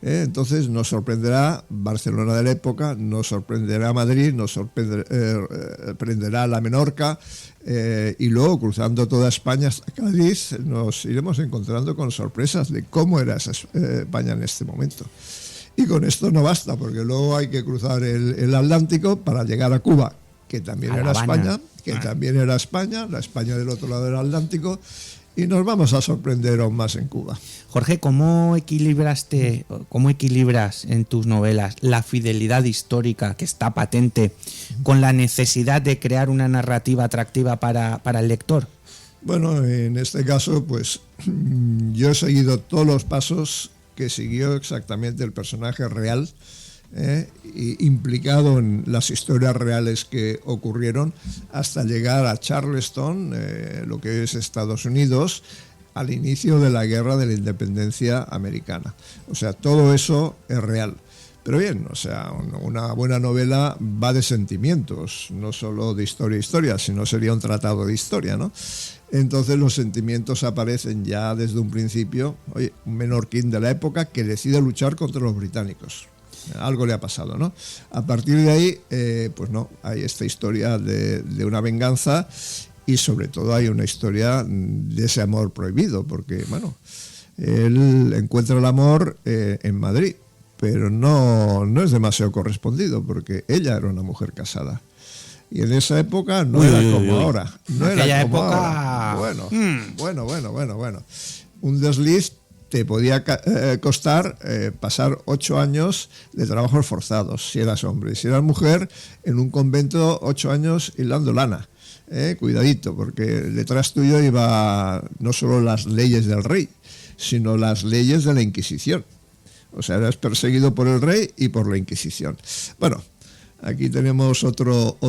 Entonces nos sorprenderá Barcelona de la época, nos sorprenderá Madrid, nos sorprenderá la Menorca, y luego cruzando toda España hasta Cádiz nos iremos encontrando con sorpresas de cómo era esa España en este momento. Y con esto no basta, porque luego hay que cruzar el Atlántico para llegar a Cuba, que también era España, la España del otro lado del Atlántico, y nos vamos a sorprender aún más en Cuba. Jorge, ¿cómo equilibras en tus novelas la fidelidad histórica que está patente con la necesidad de crear una narrativa atractiva para el lector? Bueno, en este caso, pues yo he seguido todos los pasos que siguió exactamente el personaje real, implicado en las historias reales que ocurrieron hasta llegar a Charleston, lo que es Estados Unidos, al inicio de la guerra de la independencia americana. O sea, todo eso es real. Pero bien, o sea, una buena novela va de sentimientos, no solo de historia, sino sería un tratado de historia, ¿no? Entonces los sentimientos aparecen ya desde un principio. Oye, un menorquín de la época que decide luchar contra los británicos. Algo le ha pasado, ¿no? A partir de ahí, pues no, hay esta historia de una venganza y sobre todo hay una historia de ese amor prohibido, porque, bueno, él encuentra el amor en Madrid, pero no es demasiado correspondido, porque ella era una mujer casada. Y en esa época no era como ahora. No era como ahora. Bueno. Un desliz te podía costar pasar 8 años de trabajos forzados, si eras hombre. Si eras mujer, en un convento 8 años hilando lana. Cuidadito, porque detrás tuyo iba no solo las leyes del rey, sino las leyes de la Inquisición. O sea, eras perseguido por el rey y por la Inquisición. Bueno, aquí tenemos otro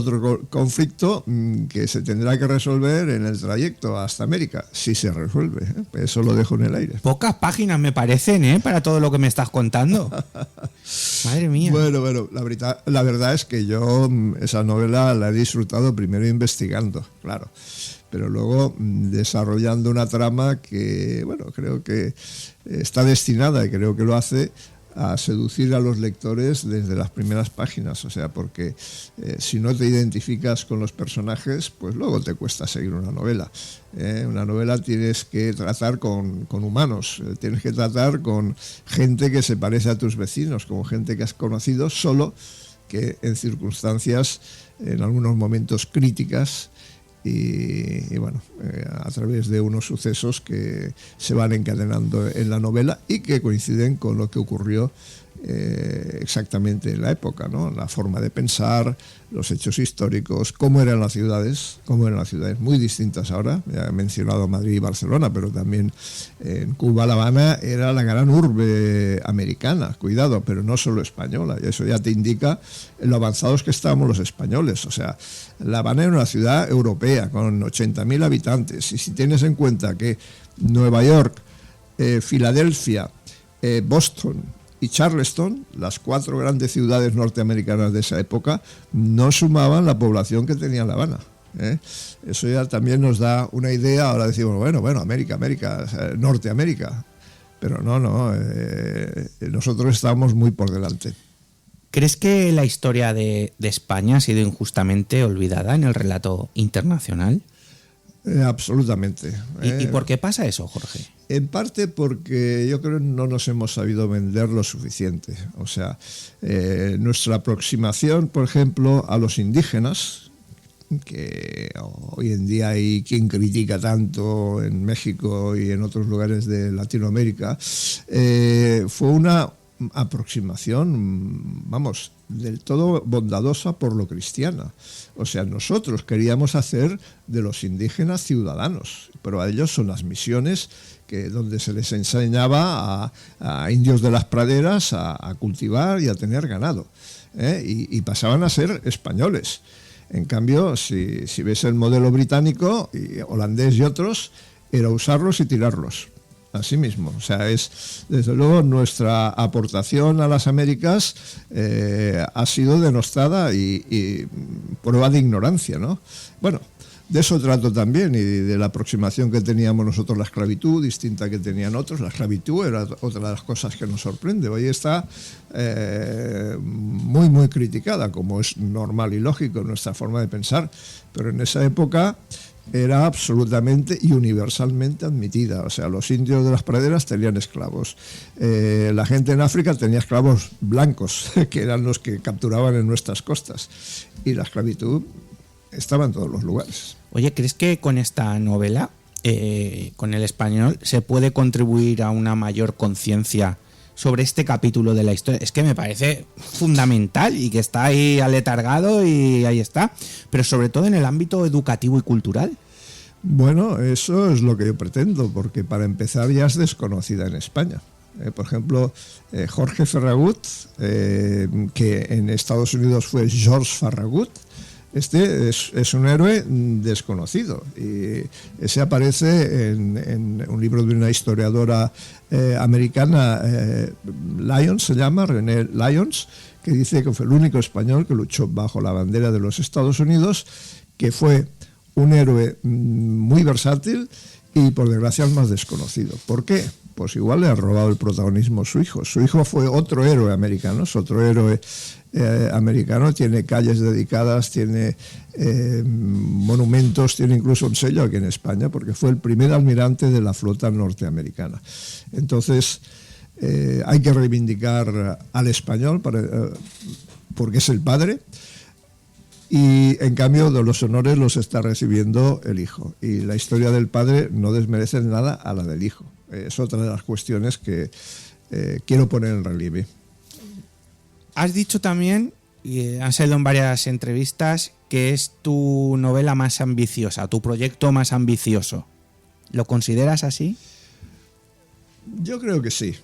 conflicto que se tendrá que resolver en el trayecto hasta América, si se resuelve. Eso lo dejo en el aire. Pocas páginas me parecen, para todo lo que me estás contando. Madre mía. Bueno, la verdad es que yo esa novela la he disfrutado primero investigando, claro, pero luego desarrollando una trama que, bueno, creo que está destinada, y creo que lo hace, a seducir a los lectores desde las primeras páginas, o sea, porque si no te identificas con los personajes, pues luego te cuesta seguir una novela. Una novela tienes que tratar con humanos, tienes que tratar con gente que se parece a tus vecinos, como gente que has conocido, solo que en circunstancias, en algunos momentos críticas, y bueno, a través de unos sucesos que se van encadenando en la novela y que coinciden con lo que ocurrió exactamente en la época, ¿no? La forma de pensar, los hechos históricos, cómo eran las ciudades muy distintas ahora. Ya he mencionado Madrid y Barcelona, pero también en Cuba, La Habana era la gran urbe americana, cuidado, pero no solo española, y eso ya te indica lo avanzados que estábamos los españoles. O sea, La Habana era una ciudad europea con 80.000 habitantes, y si tienes en cuenta que Nueva York, Filadelfia, Boston y Charleston, las 4 grandes ciudades norteamericanas de esa época, no sumaban la población que tenía La Habana. Eso ya también nos da una idea. Ahora decimos, bueno, América, Norteamérica, pero no, nosotros estábamos muy por delante. ¿Crees que la historia de España ha sido injustamente olvidada en el relato internacional? Absolutamente. ¿Y por qué pasa eso, Jorge? En parte porque yo creo que no nos hemos sabido vender lo suficiente. O sea, nuestra aproximación, por ejemplo, a los indígenas, que hoy en día hay quien critica tanto en México y en otros lugares de Latinoamérica, fue una aproximación, vamos, del todo bondadosa por lo cristiana. O sea, nosotros queríamos hacer de los indígenas ciudadanos, pero a ellos son las misiones donde se les enseñaba a indios de las praderas a cultivar y a tener ganado, y pasaban a ser españoles. En cambio, si ves el modelo británico, y holandés y otros, era usarlos y tirarlos. Así mismo, o sea, es desde luego nuestra aportación a las Américas ha sido denostada y prueba de ignorancia, ¿no? Bueno, de eso trato también, y de la aproximación que teníamos nosotros, la esclavitud, distinta que tenían otros. La esclavitud era otra de las cosas que nos sorprende. Hoy está muy, muy criticada, como es normal y lógico en nuestra forma de pensar, pero en esa época era absolutamente y universalmente admitida. O sea, los indios de las praderas tenían esclavos. La gente en África tenía esclavos blancos, que eran los que capturaban en nuestras costas. Y la esclavitud estaba en todos los lugares. Oye, ¿crees que con esta novela, con el español, se puede contribuir a una mayor conciencia sobre este capítulo de la historia? Es que me parece fundamental y que está ahí aletargado y ahí está, pero sobre todo en el ámbito educativo y cultural. Bueno, eso es lo que yo pretendo, porque para empezar ya es desconocida en España. Por ejemplo, Jorge Ferragut, que en Estados Unidos fue George Farragut, este es un héroe desconocido, y ese aparece en un libro de una historiadora americana, Lyons se llama, René Lyons, que dice que fue el único español que luchó bajo la bandera de los Estados Unidos, que fue un héroe muy versátil y por desgracia el más desconocido. ¿Por qué? Pues igual le ha robado el protagonismo su hijo. Su hijo fue otro héroe americano, es otro héroe americano, tiene calles dedicadas, tiene monumentos, tiene incluso un sello aquí en España, porque fue el primer almirante de la flota norteamericana. Entonces, hay que reivindicar al español porque es el padre, y en cambio de los honores los está recibiendo el hijo. Y la historia del padre no desmerece nada a la del hijo. Es otra de las cuestiones que quiero poner en relieve. Has dicho también, y han salido en varias entrevistas, que es tu novela más ambiciosa, tu proyecto más ambicioso. ¿Lo consideras así? Yo creo que sí,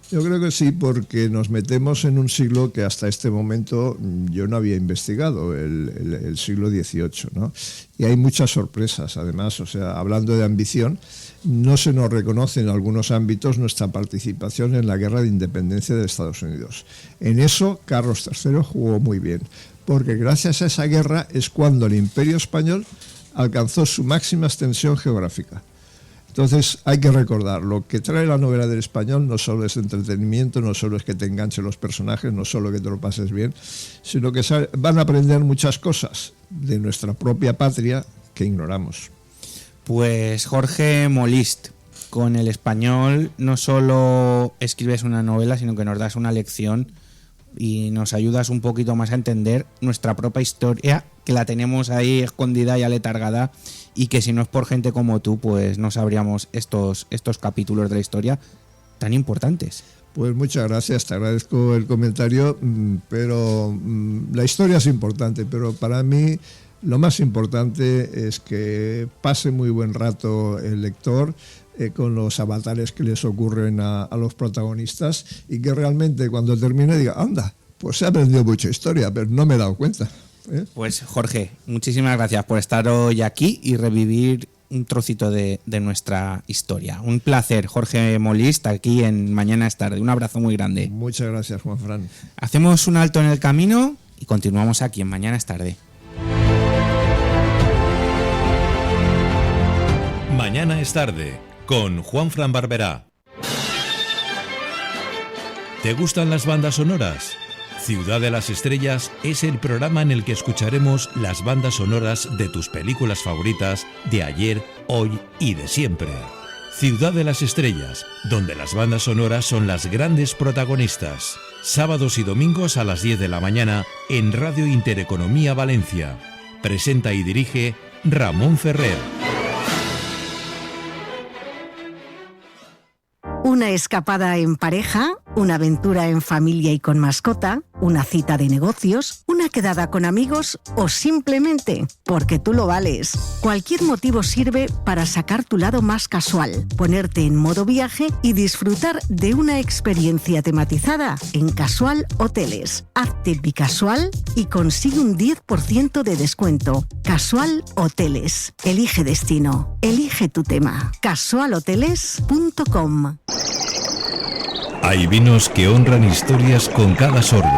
porque nos metemos en un siglo que hasta este momento yo no había investigado, el siglo XVIII, ¿no? Y hay muchas sorpresas, además, o sea, hablando de ambición, no se nos reconoce en algunos ámbitos nuestra participación en la guerra de independencia de Estados Unidos. En eso, Carlos III jugó muy bien, porque gracias a esa guerra es cuando el Imperio Español alcanzó su máxima extensión geográfica. Entonces hay que recordar, lo que trae la novela del español no solo es entretenimiento, no solo es que te enganchen los personajes, no solo que te lo pases bien, sino que van a aprender muchas cosas de nuestra propia patria que ignoramos. Pues Jorge Molist, con el español no solo escribes una novela, sino que nos das una lección y nos ayudas un poquito más a entender nuestra propia historia, que la tenemos ahí escondida y aletargada, y que si no es por gente como tú, pues no sabríamos estos capítulos de la historia tan importantes. Pues muchas gracias, te agradezco el comentario, pero la historia es importante, pero para mí lo más importante es que pase muy buen rato el lector con los avatares que les ocurren a los protagonistas, y que realmente cuando termine diga, anda, pues he aprendido mucha historia, pero no me he dado cuenta. Pues Jorge, muchísimas gracias por estar hoy aquí y revivir un trocito de nuestra historia. Un placer, Jorge Molist, aquí en Mañana es Tarde. Un abrazo muy grande. Muchas gracias, Juanfran. Hacemos un alto en el camino y continuamos aquí en Mañana es Tarde. Mañana es Tarde, con Juanfran Barberá. ¿Te gustan las bandas sonoras? Ciudad de las Estrellas es el programa en el que escucharemos las bandas sonoras de tus películas favoritas de ayer, hoy y de siempre. Ciudad de las Estrellas, donde las bandas sonoras son las grandes protagonistas. Sábados y domingos a las 10 de la mañana en Radio Intereconomía Valencia. Presenta y dirige Ramón Ferrer. Una escapada en pareja, una aventura en familia y con mascota, una cita de negocios, una quedada con amigos o simplemente porque tú lo vales. Cualquier motivo sirve para sacar tu lado más casual, ponerte en modo viaje y disfrutar de una experiencia tematizada en Casual Hoteles. Hazte bicasual y consigue un 10% de descuento. Casual Hoteles. Elige destino. Elige tu tema. casualhoteles.com. Hay vinos que honran historias con cada sorbo.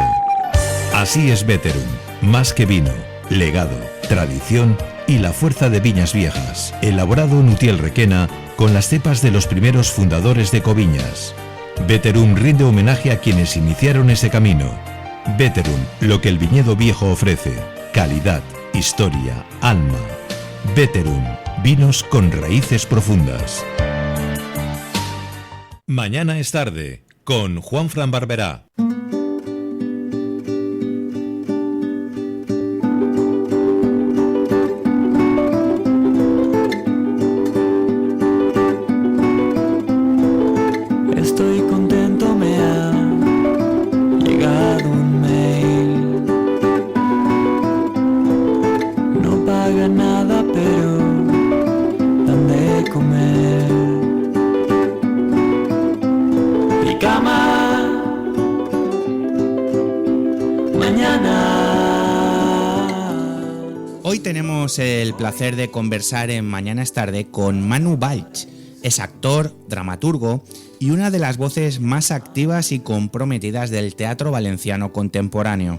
Así es Veterum, más que vino, legado, tradición y la fuerza de viñas viejas. Elaborado en Utiel Requena con las cepas de los primeros fundadores de Coviñas. Veterum rinde homenaje a quienes iniciaron ese camino. Veterum, lo que el viñedo viejo ofrece. Calidad, historia, alma. Veterum, vinos con raíces profundas. Mañana es tarde, con Juanfran Barberá. Estoy contento, me ha llegado un mail. No paga nada, pero dan de comer. Y cama mañana. Hoy tenemos el placer de conversar en Mañana es tarde con Manu Valls. Es actor, dramaturgo y una de las voces más activas y comprometidas del teatro valenciano contemporáneo.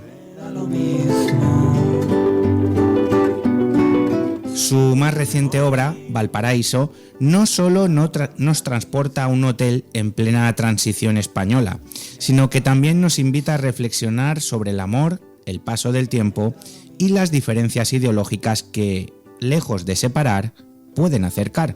Su más reciente obra, Valparaíso, no solo nos transporta a un hotel en plena transición española, sino que también nos invita a reflexionar sobre el amor, el paso del tiempo y las diferencias ideológicas que, lejos de separar, pueden acercar.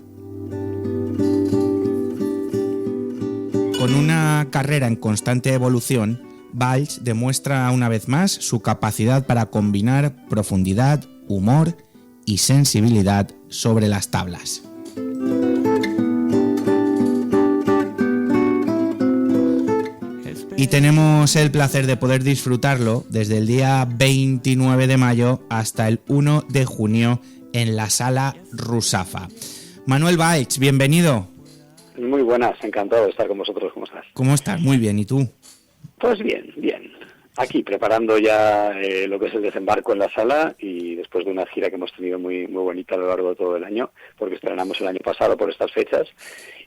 Con una carrera en constante evolución, Valls demuestra una vez más su capacidad para combinar profundidad, humor y sensibilidad sobre las tablas. Y tenemos el placer de poder disfrutarlo desde el día 29 de mayo hasta el 1 de junio en la Sala Rusafa. Manuel Valls, bienvenido. Muy buenas, encantado de estar con vosotros. ¿Cómo estás? ¿Cómo estás? Muy bien, ¿y tú? Pues bien, bien. Aquí preparando ya lo que es el desembarco en la sala y después de una gira que hemos tenido muy bonita a lo largo de todo el año, porque estrenamos el año pasado por estas fechas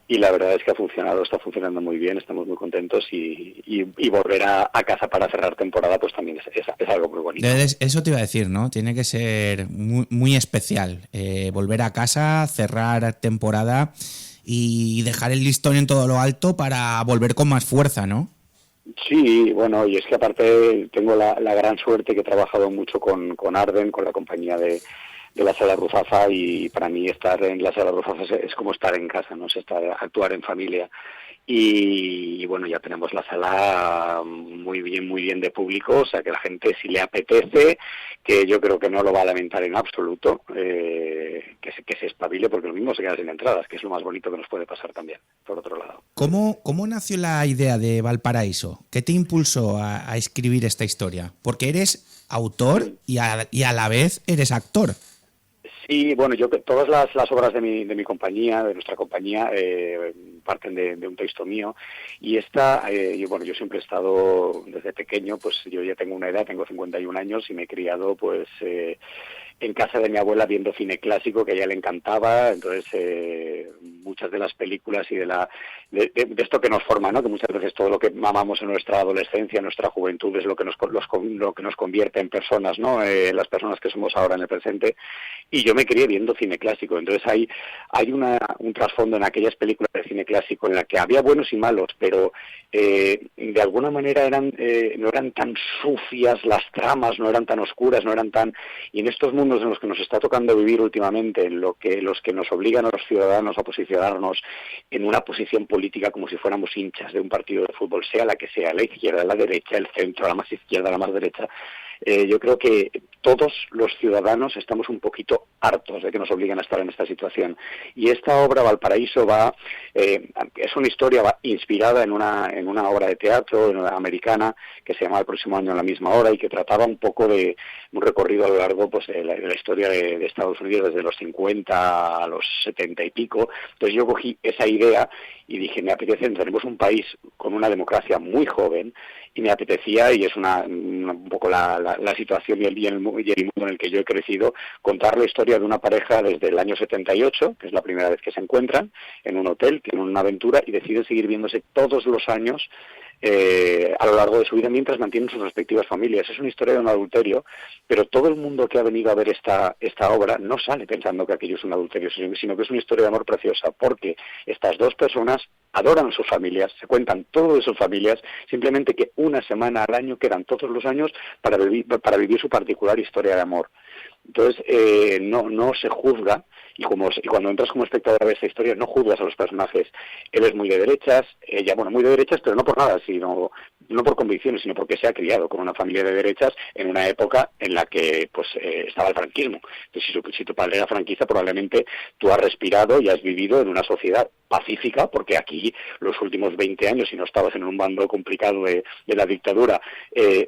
y la verdad es que está funcionando muy bien, estamos muy contentos y volver a casa para cerrar temporada pues también es algo muy bonito. Eso te iba a decir, ¿no? Tiene que ser muy especial, volver a casa, cerrar temporada y dejar el listón en todo lo alto para volver con más fuerza, ¿no? Sí, bueno, y es que aparte tengo la gran suerte que he trabajado mucho con Arden, con la compañía de la Sala Ruzafa, y para mí estar en la Sala Ruzafa es como estar en casa, ¿no? Es actuar en familia. Y bueno, ya tenemos la sala muy bien de público, o sea que la gente, si le apetece, que yo creo que no lo va a lamentar en absoluto, que se espabile, porque lo mismo se queda sin entradas, que es lo más bonito que nos puede pasar también, por otro lado. ¿Cómo nació la idea de Valparaíso? ¿Qué te impulsó a escribir esta historia? Porque eres autor y a la vez eres actor. Sí, bueno, todas las obras de mi compañía, de nuestra compañía, parten de un texto mío, y esta, yo siempre he estado desde pequeño, pues yo ya tengo una edad, tengo 51 años y me he criado pues en casa de mi abuela viendo cine clásico que a ella le encantaba, entonces muchas de las películas y de esto que nos forma, ¿no? Que muchas veces todo lo que mamamos en nuestra adolescencia, en nuestra juventud es lo que nos convierte en personas, ¿no? Las personas que somos ahora en el presente, y yo me crié viendo cine clásico, entonces hay un trasfondo en aquellas películas de cine clásico en la que había buenos y malos, pero de alguna manera no eran tan sucias las tramas, no eran tan oscuras, y en estos mundos en los que nos está tocando vivir últimamente, en los que nos obligan a los ciudadanos a posicionarnos en una posición política como si fuéramos hinchas de un partido de fútbol, sea la que sea, la izquierda, la derecha, el centro, la más izquierda, la más derecha, yo creo que todos los ciudadanos estamos un poquito hartos de que nos obliguen a estar en esta situación. Y esta obra, Valparaíso, es una historia inspirada en una obra de teatro americana que se llama El próximo año a la misma hora y que trataba un poco de un recorrido a lo largo pues de la historia de Estados Unidos desde los 50 a los 70 y pico. Entonces yo cogí esa idea y dije, me apetece, tenemos un país con una democracia muy joven y me apetecía, y es un poco la situación y el mundo en el que yo he crecido, contar la historia de una pareja desde el año 78, que es la primera vez que se encuentran, en un hotel, tienen una aventura y deciden seguir viéndose todos los años a lo largo de su vida mientras mantienen sus respectivas familias. Es una historia de un adulterio, pero todo el mundo que ha venido a ver esta obra no sale pensando que aquello es un adulterio, sino que es una historia de amor preciosa, porque estas dos personas adoran a sus familias, se cuentan todo de sus familias, simplemente que una semana al año quedan todos los años para vivir su particular historia de amor. Entonces, no se juzga, y cuando entras como espectador a ver esta historia, no juzgas a los personajes. Él es muy de derechas, ella, muy de derechas, pero no por nada, sino no por convicciones, sino porque se ha criado con una familia de derechas en una época en la que estaba el franquismo. Entonces, si tu padre era franquista, probablemente tú has respirado y has vivido en una sociedad pacífica, porque aquí los últimos 20 años, si no estabas en un bando complicado de la dictadura,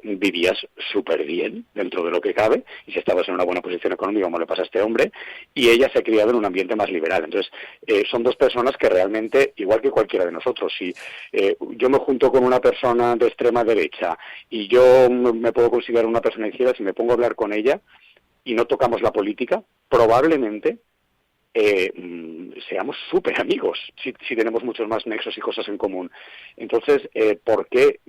vivías súper bien dentro de lo que cabe, y si estabas en una buena posición económica, como le pasa a este hombre, y ella se ha criado en un ambiente más liberal. Entonces, son dos personas que realmente, igual que cualquiera de nosotros, si yo me junto con una persona de extrema derecha y yo me puedo considerar una persona de izquierda, si me pongo a hablar con ella y no tocamos la política, probablemente seamos súper amigos si tenemos muchos más nexos y cosas en común. Entonces, ¿por qué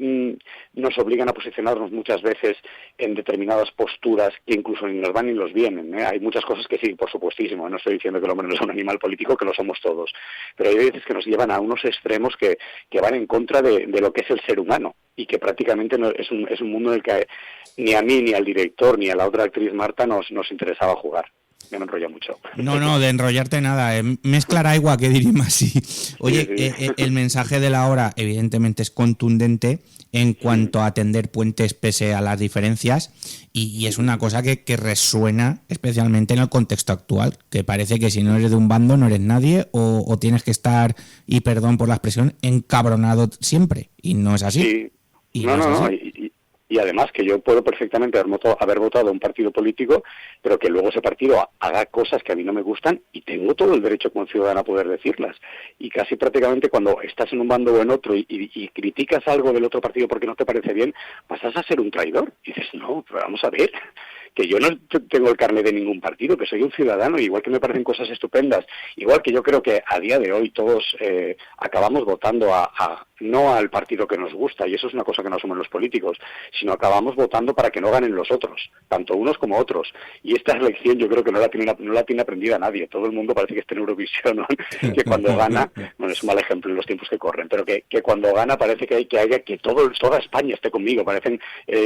nos obligan a posicionarnos muchas veces en determinadas posturas que incluso ni nos van ni nos vienen? Hay muchas cosas que sí, por supuestísimo, no estoy diciendo que el hombre no es un animal político, que lo somos todos, pero hay veces que nos llevan a unos extremos que van en contra de lo que es el ser humano, y que prácticamente es un mundo en el que ni a mí, ni al director, ni a la otra actriz Marta nos interesaba jugar. Me enrollo mucho. No, de enrollarte nada. Mezclar agua, que diríamos así. Oye, el mensaje de la obra evidentemente es contundente en cuanto a tender puentes pese a las diferencias, y es una cosa que resuena especialmente en el contexto actual, que parece que si no eres de un bando no eres nadie, o tienes que estar, y perdón por la expresión, encabronado siempre, y no es así. Sí. Y No. Y además que yo puedo perfectamente haber votado a un partido político, pero que luego ese partido haga cosas que a mí no me gustan, y tengo todo el derecho como ciudadano a poder decirlas. Y casi prácticamente cuando estás en un bando o en otro y criticas algo del otro partido porque no te parece bien, pasas a ser un traidor. Y dices, no, pero vamos a ver, que yo no tengo el carnet de ningún partido, que soy un ciudadano, igual que me parecen cosas estupendas, igual que yo creo que a día de hoy todos acabamos votando no al partido que nos gusta, y eso es una cosa que no somos los políticos, sino acabamos votando para que no ganen los otros, tanto unos como otros. Y esta elección yo creo que no la tiene aprendida nadie. Todo el mundo parece que está en Eurovisión, ¿no? Que cuando gana, bueno, es un mal ejemplo en los tiempos que corren, pero que cuando gana parece que toda España esté conmigo, parecen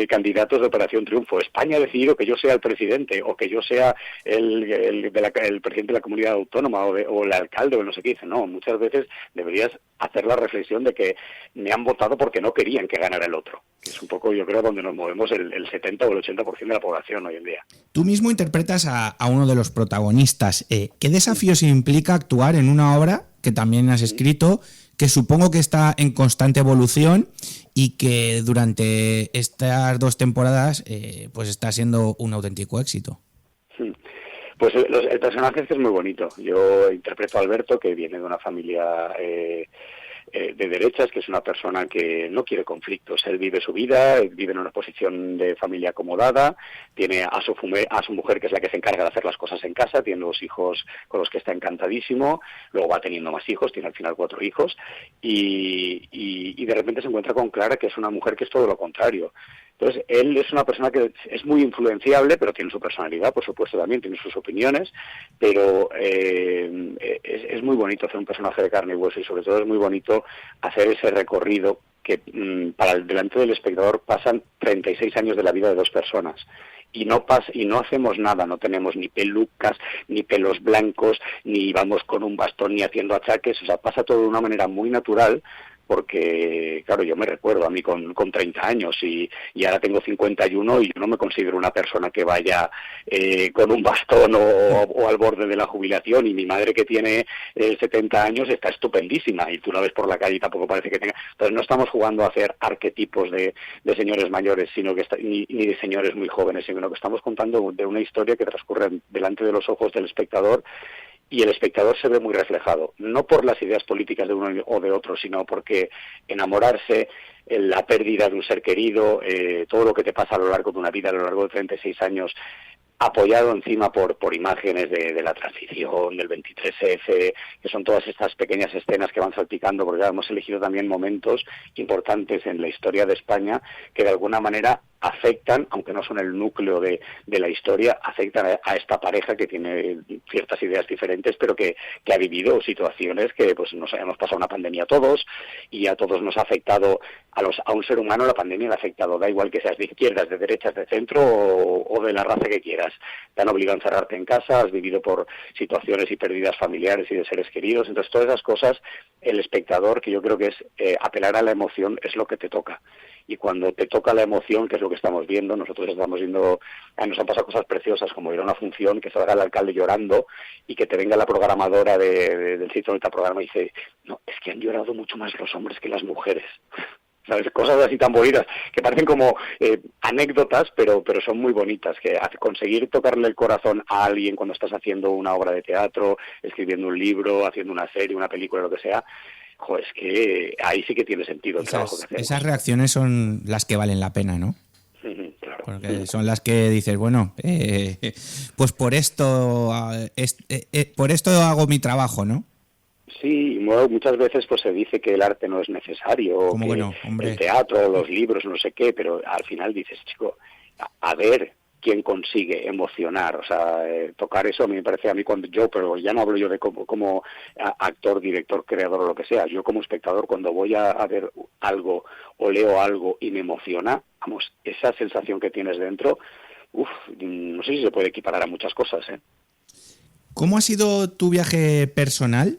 candidatos de Operación Triunfo. España ha decidido que yo sea el presidente, o que yo sea el presidente de la comunidad autónoma, o el alcalde, o no sé qué. Dice, no, muchas veces deberías hacer la reflexión de que me han votado porque no querían que ganara el otro, que es un poco, yo creo, donde nos movemos el 70 o el 80% de la población hoy en día. Tú mismo interpretas a uno de los protagonistas. ¿Qué desafíos implica actuar en una obra que también has escrito, que supongo que está en constante evolución y que durante estas 2 temporadas pues está siendo un auténtico éxito? Pues el personaje es muy bonito. Yo interpreto a Alberto, que viene de una familia de derechas, que es una persona que no quiere conflictos. Él vive su vida, vive en una posición de familia acomodada, tiene a su mujer, que es la que se encarga de hacer las cosas en casa, tiene 2 hijos con los que está encantadísimo, luego va teniendo más hijos, tiene al final 4 hijos, y de repente se encuentra con Clara, que es una mujer que es todo lo contrario. Entonces, él es una persona que es muy influenciable, pero tiene su personalidad, por supuesto, también tiene sus opiniones, pero es muy bonito hacer un personaje de carne y hueso, y sobre todo es muy bonito hacer ese recorrido que delante del espectador pasan 36 años de la vida de 2 personas. Y no hacemos nada, no tenemos ni pelucas, ni pelos blancos, ni vamos con un bastón, ni haciendo achaques. O sea, pasa todo de una manera muy natural, porque, claro, yo me recuerdo a mí con 30 años y ahora tengo 51 y yo no me considero una persona que vaya con un bastón o al borde de la jubilación, y mi madre, que tiene 70 años, está estupendísima y tú la ves por la calle y tampoco parece que tenga... Entonces no estamos jugando a hacer arquetipos de señores mayores, sino que ni de señores muy jóvenes, sino que estamos contando de una historia que transcurre delante de los ojos del espectador, y el espectador se ve muy reflejado, no por las ideas políticas de uno o de otro, sino porque enamorarse, la pérdida de un ser querido, todo lo que te pasa a lo largo de una vida, a lo largo de 36 años, apoyado encima por imágenes de la transición, del 23F, que son todas estas pequeñas escenas que van salpicando, porque hemos elegido también momentos importantes en la historia de España que de alguna manera afectan, aunque no son el núcleo de la historia, afectan a esta pareja que tiene ciertas ideas diferentes, pero que ha vivido situaciones que pues nos hemos pasado una pandemia a todos, y a todos nos ha afectado, a un ser humano la pandemia le ha afectado, da igual que seas de izquierdas, de derechas, de centro o de la raza que quieras. Te han obligado a encerrarte en casa, has vivido por situaciones y pérdidas familiares y de seres queridos. Entonces todas esas cosas, el espectador, que yo creo que es apelar a la emoción, es lo que te toca. Y cuando te toca la emoción, que es lo que estamos viendo, nosotros estamos viendo, nos han pasado cosas preciosas, como ir a una función, que salga el alcalde llorando y que te venga la programadora del sitio donde está el programa y dice, no, es que han llorado mucho más los hombres que las mujeres. ¿Sabes? Cosas así tan bonitas, que parecen como anécdotas, pero son muy bonitas, que conseguir tocarle el corazón a alguien cuando estás haciendo una obra de teatro, escribiendo un libro, haciendo una serie, una película, lo que sea, es que ahí sí que tiene sentido el trabajo que hacemos. Esas reacciones son las que valen la pena, ¿no? Claro. Porque son las que dices, bueno, pues por esto hago mi trabajo, ¿no? Sí, muchas veces pues se dice que el arte no es necesario, que bueno, hombre, el teatro, los libros, no sé qué, pero al final dices, chico, a ver quién consigue emocionar, o sea, tocar eso me parece a mí, pero ya no hablo yo de como actor, director, creador o lo que sea, yo como espectador cuando voy a ver algo o leo algo y me emociona, vamos, esa sensación que tienes dentro, no sé si se puede equiparar a muchas cosas, ¿eh? ¿Cómo ha sido tu viaje personal?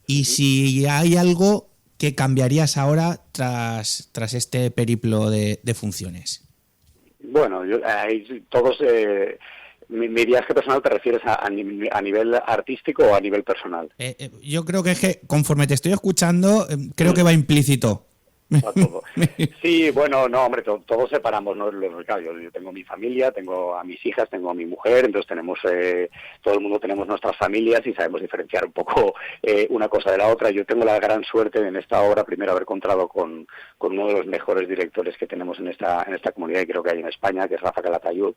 Y si hay algo que cambiarías ahora tras este periplo de funciones. Bueno, mi viaje personal, ¿te refieres a nivel artístico o a nivel personal? Yo creo que es que conforme te estoy escuchando, creo que va implícito. A todo. Sí, bueno, no, hombre, todos separamos, ¿no? Yo tengo mi familia, tengo a mis hijas, tengo a mi mujer, entonces tenemos, todo el mundo tenemos nuestras familias y sabemos diferenciar un poco una cosa de la otra. Yo tengo la gran suerte en esta obra, primero, haber contado con uno de los mejores directores que tenemos en esta comunidad, y creo que hay en España, que es Rafa Calatayud,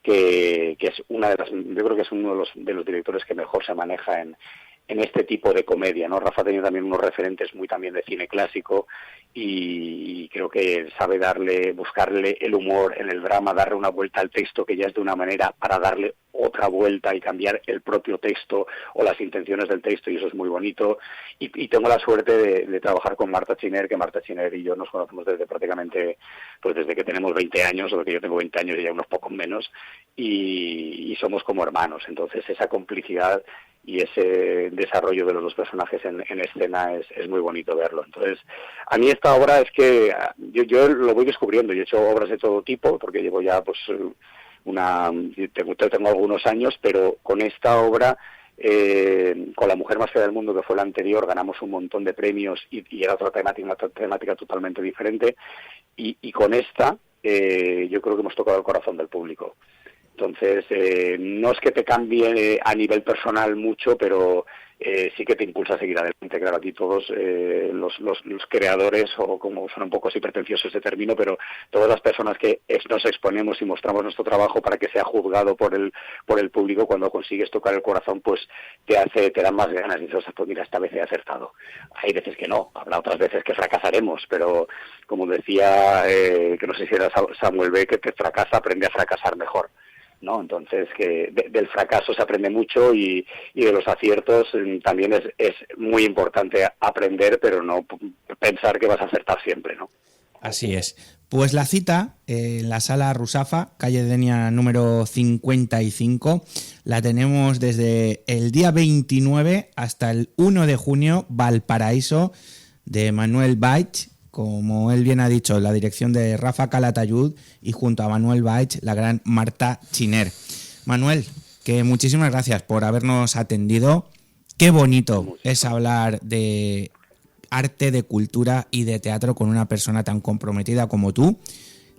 que es yo creo que es uno de los directores que mejor se maneja en este tipo de comedia, ¿no? Rafa ha tenido también unos referentes muy también de cine clásico y creo que sabe buscarle el humor en el drama, darle una vuelta al texto que ya es de una manera para darle otra vuelta y cambiar el propio texto o las intenciones del texto, y eso es muy bonito. Y tengo la suerte de trabajar con Marta Chiner, que Marta Chiner y yo nos conocemos desde prácticamente, pues desde que tenemos 20 años, o de que yo tengo 20 años y ella unos pocos menos, y somos como hermanos. Entonces esa complicidad y ese desarrollo de los dos personajes en escena es muy bonito verlo. Entonces, a mí esta obra es que yo lo voy descubriendo. Yo he hecho obras de todo tipo, porque llevo ya pues tengo algunos años, pero con esta obra, con La mujer más fea del mundo, que fue la anterior, ganamos un montón de premios y era otra temática totalmente diferente, y con esta yo creo que hemos tocado el corazón del público. Entonces, no es que te cambie a nivel personal mucho, pero sí que te impulsa a seguir adelante. Claro, aquí todos los creadores, o como suena un poco así pretencioso ese término, pero todas las personas que nos exponemos y mostramos nuestro trabajo para que sea juzgado por el público, cuando consigues tocar el corazón, pues te dan más ganas y dices, pues mira, esta vez he acertado. Hay veces que no, habrá otras veces que fracasaremos, pero como decía, que no sé si era Samuel Beckett, que fracasa, aprende a fracasar mejor, ¿no? Entonces, que del fracaso se aprende mucho y de los aciertos también es muy importante aprender, pero no pensar que vas a acertar siempre, ¿no? Así es. Pues la cita en la Sala Rusafa, calle Denia número 55, la tenemos desde el día 29 hasta el 1 de junio, Valparaíso, de Manuel Baich, como él bien ha dicho, la dirección de Rafa Calatayud y junto a Manuel Baich, la gran Marta Chiner. Manuel, que muchísimas gracias por habernos atendido. Qué bonito es hablar de arte, de cultura y de teatro con una persona tan comprometida como tú.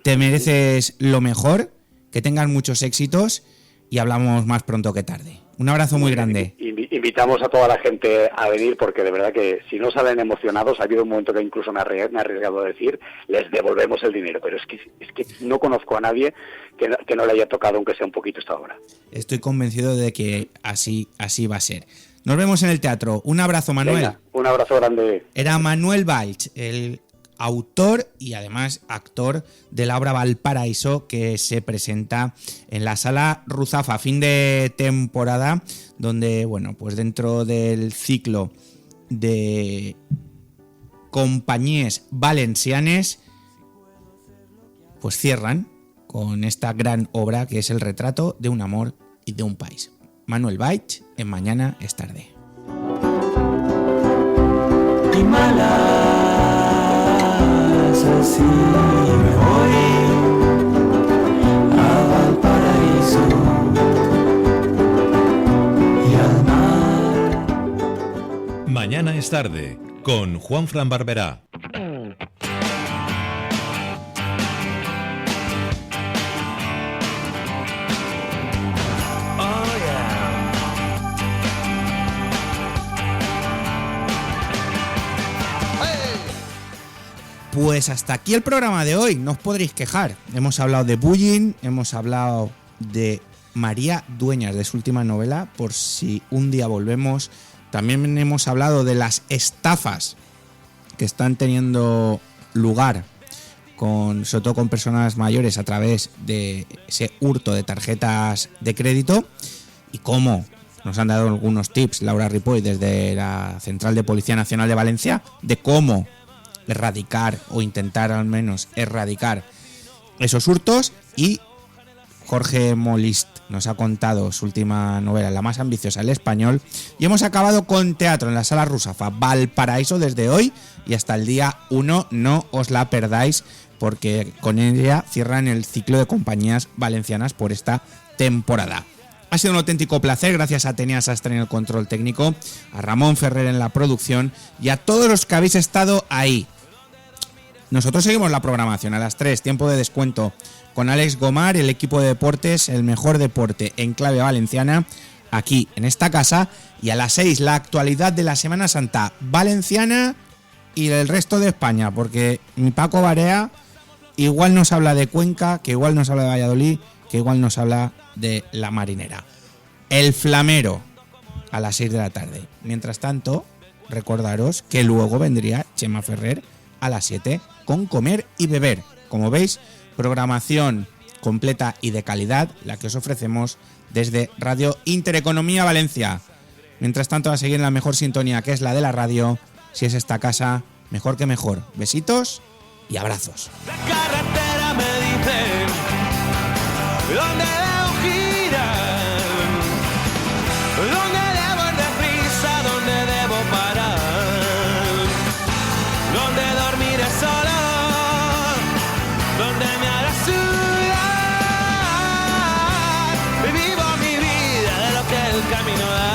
Te mereces lo mejor, que tengas muchos éxitos y hablamos más pronto que tarde. Un abrazo muy grande. Invitamos a toda la gente a venir porque de verdad que si no salen emocionados, ha habido un momento que incluso me he arriesgado a decir, les devolvemos el dinero, pero es que no conozco a nadie que no le haya tocado aunque sea un poquito esta obra. Estoy convencido de que así va a ser. Nos vemos en el teatro. Un abrazo, Manuel. Venga, un abrazo grande. Era Manuel Baich, el autor y además actor de la obra Valparaíso, que se presenta en la Sala Ruzafa, fin de temporada, donde, bueno, pues dentro del ciclo de compañías valencianes, pues cierran con esta gran obra que es el retrato de un amor y de un país. Manuel Baich en Mañana es tarde. Y malas así me voy a Valparaíso y al mar. Mañana es tarde con Juanfran Barberá. Pues hasta aquí el programa de hoy, no os podréis quejar. Hemos hablado de bullying, hemos hablado de María Dueñas, de su última novela, por si un día volvemos. También hemos hablado de las estafas que están teniendo lugar, sobre todo con personas mayores, a través de ese hurto de tarjetas de crédito, y cómo nos han dado algunos tips Laura Ripoll desde la Central de Policía Nacional de Valencia de cómo erradicar o intentar al menos erradicar esos hurtos. Y Jorge Molist nos ha contado su última novela, la más ambiciosa, El Español. Y hemos acabado con teatro en la Sala Ruzafa, Valparaíso, desde hoy y hasta el día 1. No os la perdáis, porque con ella cierran el ciclo de compañías valencianas por esta temporada. Ha sido un auténtico placer, gracias a Tenia Sastre en el control técnico, a Ramón Ferrer en la producción y a todos los que habéis estado ahí. Nosotros seguimos la programación a las 3, tiempo de descuento, con Alex Gomar, el equipo de deportes, el mejor deporte en clave valenciana, aquí en esta casa, y a las 6 la actualidad de la Semana Santa valenciana y del resto de España, porque mi Paco Barea igual nos habla de Cuenca, que igual nos habla de Valladolid, que igual nos habla de La Marinera. El Flamero a las 6 de la tarde. Mientras tanto, recordaros que luego vendría Chema Ferrer a las 7 con Comer y Beber. Como veis, programación completa y de calidad, la que os ofrecemos desde Radio Intereconomía Valencia. Mientras tanto, a seguir en la mejor sintonía, que es la de la radio. Si es esta casa, mejor que mejor. Besitos y abrazos. La carretera me dice dónde debo girar, dónde debo ir deprisa, dónde debo parar, dónde dormiré solo, dónde me hará sudar. Vivo mi vida de lo que el camino da.